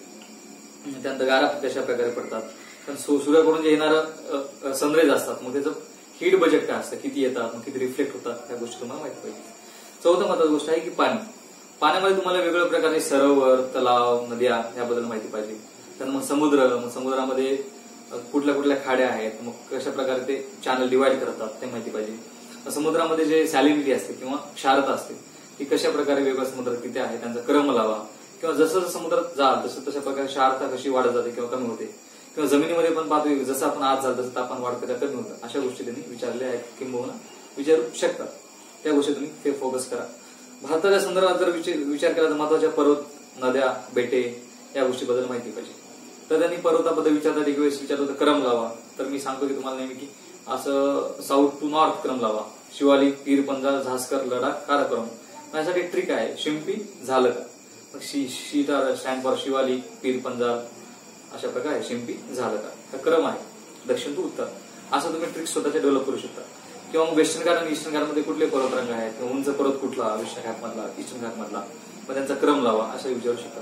A: त्यानंतर गारा कशा प्रकारे पडतात, कारण सूर्याकडून जे येणारं सनरेज असतात, मग त्याचं हीट बजेट काय असतं, किती येतात, मग किती रिफ्लेक्ट होतात, त्या गोष्टी तुम्हाला माहिती पाहिजे. चौथं महत्वाची गोष्ट आहे की पाणी. पाण्यामध्ये तुम्हाला वेगवेगळ्या प्रकारे सरोवर, तलाव, नद्या याबद्दल माहिती पाहिजे. त्यानंतर मग समुद्रामध्ये कुठल्या कुठल्या खाड्या आहेत, मग कशा प्रकारे ते चॅनल डिवाइड करतात ते माहिती पाहिजे. समुद्रामध्ये जे सॅलिनिटी असते किंवा क्षारता असते ती कशा प्रकारे वेगवेगळ्या समुद्रात किती आहे त्यांचा क्रम लावा, किंवा जसं जसं समुद्रात जाल तसं तशा प्रकारे क्षारता कशी वाढत जाते किंवा कमी होते, किंवा जमिनीमध्ये पण पाहतो जसं आपण आज जाल तसं तापमान वाढतं का कमी होतं, अशा गोष्टी त्यांनी विचारल्या आहेत किंबहुना विचारू शकतात. त्या गोष्टी तुम्ही ते फोकस करा. भारताच्या संदर्भात जर विचार केला तर महत्वाच्या पर्वत, नद्या, बेटे या गोष्टीबद्दल माहिती पाहिजे. तर त्यांनी पर्वताबद्दल विचारतात एक वेळेस विचारलं तर क्रम लावा. तर मी सांगतो की तुम्हाला नेहमी की असं साऊथ टू नॉर्थ क्रम लावा, शिवालिक, पीर पंजाल, झास्कर, लडाख, काराकोरम. यासाठी एक ट्रिक आहे, शिंपी झालं का. मग शी स्टँड फॉर शिवालिक, पीर पंजाल, अशा प्रकारे शिंपी झालं का. हा क्रम आहे, दक्षिण टू उत्तर. असं तुम्ही ट्रिक स्वतःच्या डेव्हलप करू शकता. किंवा मग वेस्टर्न घाट आणि ईस्टर्न घाटमध्ये कुठले पर्वतरंग आहेत, किंवा उंच पर्वत कुठला, वेस्टर्न घाटमधला, ईस्टर्न घाटमधला, मग त्यांचा क्रम लावा असं विचारू शकता.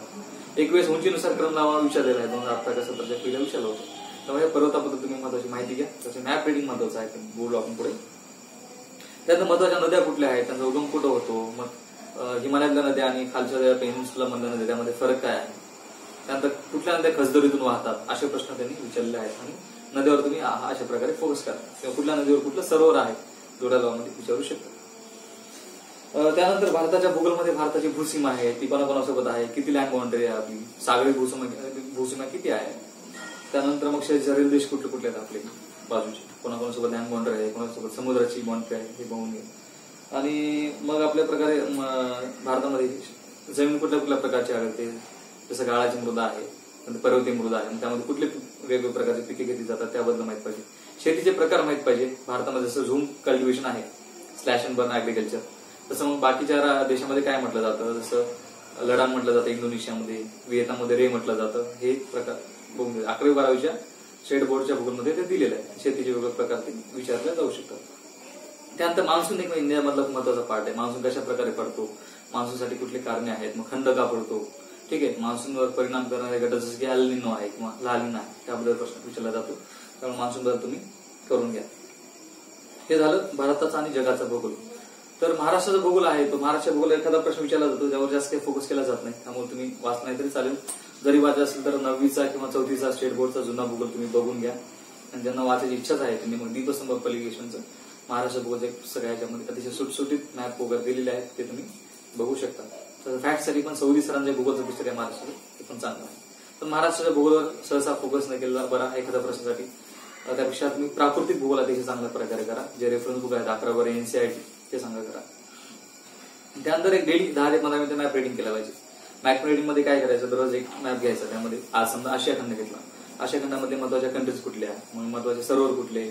A: एक वेळेस उंचीनुसार क्रम लावा विचारलेला आहे 2018 पहिला विचारलं होतं. त्यामुळे पर्वताबद्दल तुम्ही महत्वाची माहिती घ्या. त्याचे मॅप रिडिंग महत्वाचं आहे, बोलू आपण पुढे. त्यानंतर महत्वाच्या नद्या कुठल्या आहेत, त्यांचा उगम कुठं होतो, मग हिमालयातल्या नद्या आणि खालच्या पेनिन्सुला मधल्या नद्या त्यामध्ये फरक काय आहे, त्यानंतर कुठल्या नद्या खसदरीतून वाहतात, असे प्रश्न त्यांनी विचारले आहेत. आणि नद्यावर तुम्ही अशा प्रकारे फोकस करा, किंवा कुठल्या नदीवर कुठलं सरोवर आहे जोड्या लावामध्ये विचारू शकता. त्यानंतर भारताच्या भूगोलमध्ये भारताची भूसीमा आहे, ती कोणाकोणासोबत आहे, किती लँड बाउंड्री आहे आपली, सागरी भूसीमा किती आहे. त्यानंतर मग शेजारील देश कुठले कुठले आहेत आपले बाजूचे, कोणाकोणासोबत लँड बाउंड्री आहे, कोणासोबत समुद्राची बाउंड्री आहे, हे बघून घ्या. आणि मग आपल्या प्रकारे भारतामध्ये जमीन कुठल्या कुठल्या प्रकारची आढळते, जसं गाळाची मृदा आहे, पर्वतीय मृदा आहे, त्यामध्ये कुठले वेगवेगळ्या प्रकारचे पिके घेतली जातात त्याबद्दल माहित पाहिजे. शेतीचे प्रकार माहित पाहिजे. भारतामध्ये जसं झूम कल्टिव्हेशन आहे, स्लॅश अँड बर्न ऍग्रिकल्चर, तसं मग बाकीच्या देशामध्ये काय म्हटलं जातं, जसं लडाख म्हटलं जातं इंडोनेशियामध्ये, व्हिएतनाममध्ये रे म्हटलं जातं. हे प्रकार बघून 11वी-12वीच्या स्टेट बोर्डच्या भूगोलमध्ये ते दिलेलं आहे. शेतीचे वेगवेगळे प्रकार ते विचारले जाऊ शकतात. त्यानंतर मान्सून एक इंडियामधला महत्वाचा पार्ट आहे. मान्सून कशा प्रकारे पडतो, मान्सूनसाठी कुठले कारणे आहेत, मग खंड का पडतो, ठीक आहे. मान्सूनवर परिणाम करणारे घटक जसं की एल निनो आहे किंवा ला निना आहे, त्याबद्दल प्रश्न विचारला जातो. त्यामुळे मान्सून बद्दल तुम्ही करून घ्या. हे झालं भारताचा आणि जगाचा भूगोल. तर महाराष्ट्राचा भूगोल आहे, तो महाराष्ट्र भूगोल एखादा प्रश्न विचारला जातो ज्यावर जास्त काही फोकस केला जात नाही, त्यामुळे तुम्ही वाचला नाही तरी चालेल. जरी वाचायचं असेल तर 9वीचा किंवा 4थीचा स्टेट बोर्डचा जुना भूगोल तुम्ही बघून घ्या. आणि ज्यांना वाचायची इच्छाच आहे त्यांनी मग दीपस्तंभ पब्लिकेशनचं महाराष्ट्र भूगोलचं एक पुस्तक आहे, ज्यामध्ये अतिशय सुटसुटीत मॅप वगैरे दिलेले आहेत, ते तुम्ही बघू शकता. तर फॅक्टसाठी पण सौदी सरांचे भूगोलचं पुस्तक आहे महाराष्ट्राचं, ते पण चांगलं आहे. तर महाराष्ट्राच्या भूगोलावर सहसा फोकस न केलेला बरा एखाद्या प्रश्नासाठी. त्यापेक्षा तुम्ही प्राकृतिक भूगोल अतिशय चांगल्या प्रकारे करा. जे रेफरन्स बुक आहेत 11 NCERT ते चांगलं करा. त्यानंतर एक डेली 10 ते 15 मिनिटं मॅप रिडिंग केला पाहिजे. मॅप रिडिंग मध्ये काय करायचं, दररोज एक मॅप घ्यायचा. त्यामध्ये आज समजा आशिया खंड घेतला, आशिया खंडामध्ये महत्वाच्या कंट्रीज कुठल्या आहेत, मग महत्वाचे सरोवर कुठले,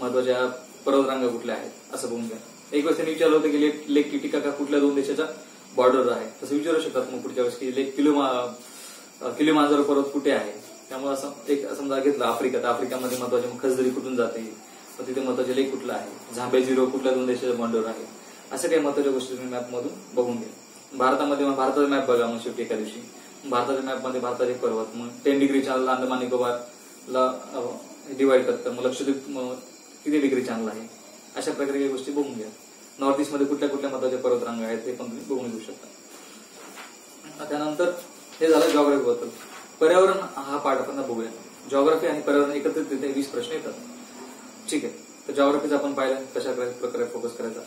A: महत्वाच्या पर्वतरांगा कुठल्या आहेत, असं बघून घ्या. एक वेळेस त्यांनी विचारलं होतं की लेक टिटिकाका कुठल्या 2 देशाच्या बॉर्डर आहे, तसं विचारू शकतात मग पुढच्या वेळेस की लेक किलिमांजारो पर्वत कुठे आहे. त्यामुळे असं एक समजा घेतलं आफ्रिका, तर आफ्रिकामध्ये महत्वाचे मग खसदरी कुठून जाते, तर तिथे महत्वाचे लेक कुठला आहे, झांबेझिरो कुठल्या 2 देशाच्या बॉर्डर आहे, अशा काही महत्वाच्या गोष्टी तुम्ही मॅपमधून बघून घ्या. भारतामध्ये मग भारताचा मॅप बघा मग शेवटी एका दिवशी. भारताच्या मॅपमध्ये भारताचे पर्वत, मग 10 डिग्री चॅनल अंदमान निकोबारला डिवाइड करतं, मग लक्षद्वीप किती डिग्री चॅनल आहे, अशा प्रकारे काही गोष्टी बघून घ्या. नॉर्थ ईस्ट मध्ये कुठल्या कुठल्या महत्वाचे पर्वतरांग आहेत ते पण तुम्ही बघून घेऊ शकता. त्यानंतर हे झालं जॉग्राफी बद्दल. पर्यावरण हा पाठ आपण बघूया. जॉग्राफी आणि पर्यावरण एकत्रित तिथे 20 प्रश्न येतात, ठीक आहे. तर जॉग्राफीचा आपण पाहिलं कशा प्रकारे फोकस करायचा.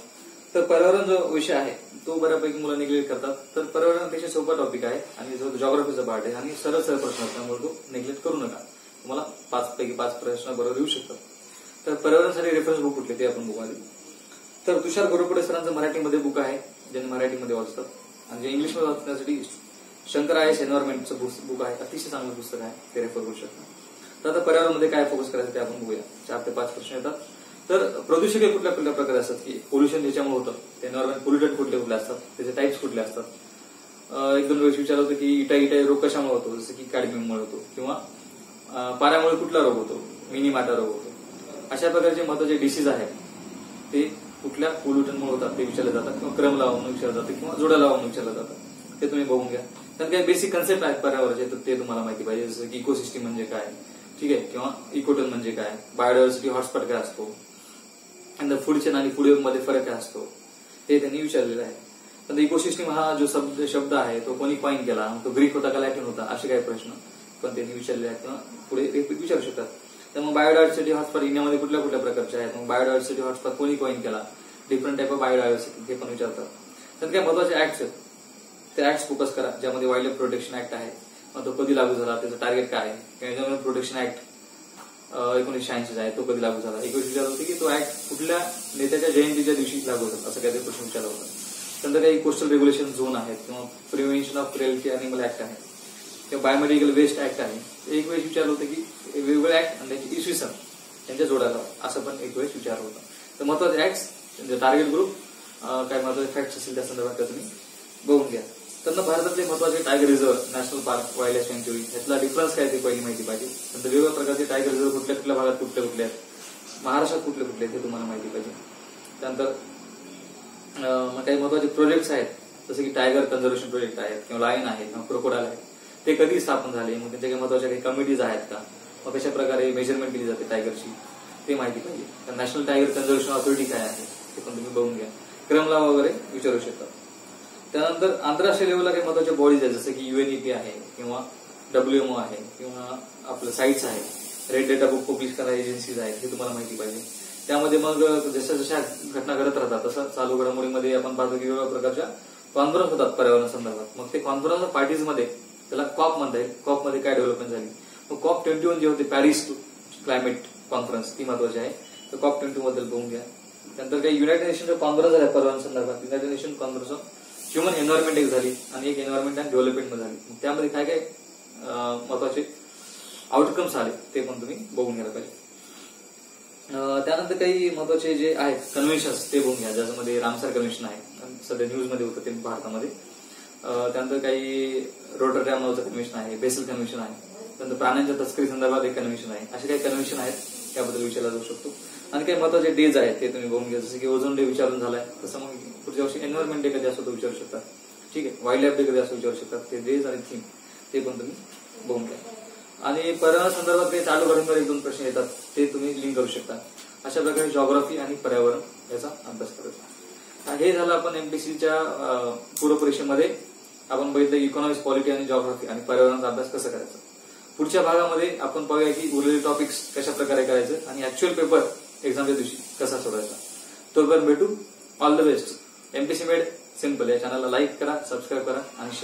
A: तर पर्यावरण जो विषय आहे तो बऱ्यापैकी मुलं निग्लेक्ट करतात. तर पर्यावरण अतिशय सोपा टॉपिक आहे आणि जो जॉग्राफीचा पार्ट आहे आणि सरळ प्रश्न असल्यामुळे तो निग्लेक्ट करू नका. तुम्हाला 5 पैकी 5 प्रश्न बरोबर येऊ शकतात. तर पर्यावरणासाठी रेफरन्स बुक कुठले ते आपण बघू आधी. तर तुषार गोरपुडे सरांचं मराठीमध्ये बुक आहे, ज्यांनी मराठीमध्ये वाचतात. आणि जे इंग्लिशमध्ये वाचण्यासाठी शंकर IAS एन्व्हायरमेंटचं बुक आहे, अतिशय चांगलं पुस्तक आहे, ते रेफर करू शकता. तर आता पर्यावरणामध्ये काय फोकस करायचं ते आपण बघूया. 4 ते 5 प्रश्न येतात. तर प्रदूषक हे कुठल्या कुठल्या प्रकारे असतात, की पोल्युशन ज्याच्यामुळे होतं, ते एन्व्हायरमेंट पोल्युटेड कुठले कुठले असतात, त्याचे टाईप्स कुठले असतात. 1-2 वेळेस विचारलं होतं की इटा रोग कशामुळे होतो, जसं की कॅडमियममुळे होतो, किंवा पाऱ्यामुळे कुठला रोग होतो, मिनीमाटा रोग होतो. अशा प्रकारचे महत्वाचे डिसीज आहेत ते कुठल्या पोल्युटनमुळे होतात ते विचारले जातात, किंवा क्रम लावून विचारलं जातं, किंवा जोड्या लावून विचारलं जातं. ते तुम्ही बघून घ्या. त्यात काही बेसिक कन्सेप्ट आहेत पर्यावरणाचे, तर ते तुम्हाला माहिती पाहिजे. जसं की इकोसिस्टम म्हणजे काय, ठीक आहे, किंवा इकोटोन म्हणजे काय, बायोडायव्हर्सिटी हॉटस्पॉट काय असतो, आणि फूड चेन आणि फूड मध्ये फरक काय असतो, हे त्यांनी विचारलेलं आहे. तर इकोसिस्टम हा जो शब्द आहे तो कोणी कॉइन केला, तो ग्रीक होता का लॅटिन होता, असे काही प्रश्न पण त्यांनी विचारले आहेत किंवा पुढे विचारू शकतात. तर मग बायोडायव्हर्सिटी हॉटस्पॉट इंडियामध्ये कुठल्या कुठल्या प्रकारचे आहेत, मग बायोडायव्हर्सिटी हॉटस्पॉट कोणी कॉइन केला, डिफरंट टाईप ऑफ बायोडायव्हर्सिटी हे पण विचारतात. तर काही महत्वाचे ऍक्ट्स आहेत, ते ऍक्ट्स फोकस करा. ज्यामध्ये वाईल्ड लाईफ प्रोटेक्शन ऍक्ट आहे, मग तो कधी लागू झाला, त्याचं टार्गेट काय आहे, एन्व्हायरमेंट प्रोटेक्शन ऍक्ट 1986 आहे, तो कधी लागू झाला. एक वेळेस विचारलं होतं की तो ऍक्ट कुठल्या नेत्याच्या जयंतीच्या दिवशी लागू होतात, असं काहीतरी प्रश्न विचारला होता. त्यानंतर काही कोस्टल रेग्युलेशन झोन आहेत, किंवा prevention of cruelty animal act आहे, किंवा बायोमेडिकल वेस्ट ऍक्ट आहे. एक वेळेस विचारलं होतं की वेगवेगळे ऍक्ट आणि त्याची इसवी सन त्यांच्या जोडाला, असं पण एक वेळेस विचारलं होतं. तर महत्वाचे ऍक्ट्स त्यांचे टार्गेट ग्रुप, काय महत्वाचे फॅक्ट्स असतील त्या संदर्भात त्या तुम्ही बघून घ्या. त्यांना भारतातले महत्वाचे tiger reserve, national park, wild life सँच्युरी यातला डिफरन्स काय ते पहिली माहिती पाहिजे. नंतर वेगवेगळ्या प्रकारचे टायगर रिझर्व्ह कुठल्या कुठल्या भागात कुठले आहेत, महाराष्ट्रात कुठले कुठले आहेत हे तुम्हाला माहिती पाहिजे. त्यानंतर काही महत्वाचे प्रोजेक्ट्स आहेत जसे की टायगर कन्झर्वेशन प्रोजेक्ट आहेत किंवा लायन आहे किंवा क्रोकोडाईल आहे, ते कधी स्थापन झाले, मग त्यांच्या काही महत्वाच्या काही कमिटीज आहेत का, मग कशा प्रकारे मेजरमेंट केली जाते टायगरची ते माहिती पाहिजे. नॅशनल टायगर कन्झर्वेशन ऑथॉरिटी काय आहे ते पण तुम्ही बघून घ्या. क्रमला वगैरे विचारू शकता. त्यानंतर आंतरराष्ट्रीय लेवलला काही महत्वाच्या बॉडीज आहेत जसे की UNEP आहे किंवा WMO आहे किंवा आपलं साईट्स आहे, रेड डेटा बुक पब्लिश करणाऱ्या एजन्सीज आहेत, हे तुम्हाला माहिती पाहिजे. त्यामध्ये मग जशा जशा घटना घडत राहतात तसं चालू घडामोडीमध्ये आपण पाहतो की वेगवेगळ्या प्रकारच्या कॉन्फरन्स होतात पर्यावरण संदर्भात. मग ते कॉन्फरन्स पार्टीजमध्ये त्याला कॉप म्हणता येईल. कॉप मध्ये काय डेव्हलपमेंट झाली, मग COP21 जे होते पॅरिस क्लायमेट कॉन्फरन्स ती महत्वाची आहे, तर COP21 बद्दल बघून घ्या. त्यानंतर काही युनायटेड नेशनच्या कॉन्फरन्स झाल्या पर्यावरण संदर्भात. United nation conference on human environment एक झाली आणि एक एन्व्हायरमेंट अँड डेव्हलपमेंट झाली. त्यामध्ये काय काय महत्वाचे आउटकम्स आले ते पण तुम्ही बघून घ्यायला पाहिजे. त्यानंतर काही महत्वाचे जे आहेत कन्व्हेन्शन्स ते बघून घ्या, ज्याच्यामध्ये रामसर कन्व्हेन्शन आहे, सध्या न्यूज मध्ये होतं ते भारतामध्ये. त्यानंतर काही रोटरडॅम नावाचं कन्व्हेन्शन आहे, बेसल कन्व्हेन्शन आहे. त्यानंतर प्राण्यांच्या तस्करी संदर्भात एक कन्व्हेन्शन आहे. असे काही कन्व्हेन्शन आहेत त्याबद्दल विचारला जाऊ शकतो. आणि काही महत्वाचे डेज आहेत ते तुम्ही बघून घ्या, जसं की ओझोन डे विचारून झालाय तसं मग पुढच्या वर्षी एन्व्हायरमेंट डे कधी असतो तो विचारू शकता. ठीक आहे, वाईल्ड लाईफ डे कधी असतो विचारू शकतात. ते डेज आणि थीम ते पण तुम्ही बघून घ्या. आणि पर्यावरण संदर्भात काही चालू घडामोडींवर 1-2 प्रश्न येतात ते तुम्ही लिंक करू शकता. अशा प्रकारे जॉग्राफी आणि पर्यावरण याचा अभ्यास करायचा. हे झालं आपण MPSCच्या पूर्व परीक्षेमध्ये आपण बघितलं इकॉनॉमिक्स, पॉलिटी आणि जॉग्राफी आणि पर्यावरणाचा अभ्यास कसा करायचा. पुढच्या भागामध्ये आपण पाहूया की उरलेले टॉपिक्स कशा प्रकारे करायचं आणि ऍक्च्युअल पेपर एक्झामच्या दिवशी कसा सोडवायचा. तोपर्यंत भेटू. All the best. MPSC made simple या चॅनलला लाईक करा, सबस्क्राईब करा आणि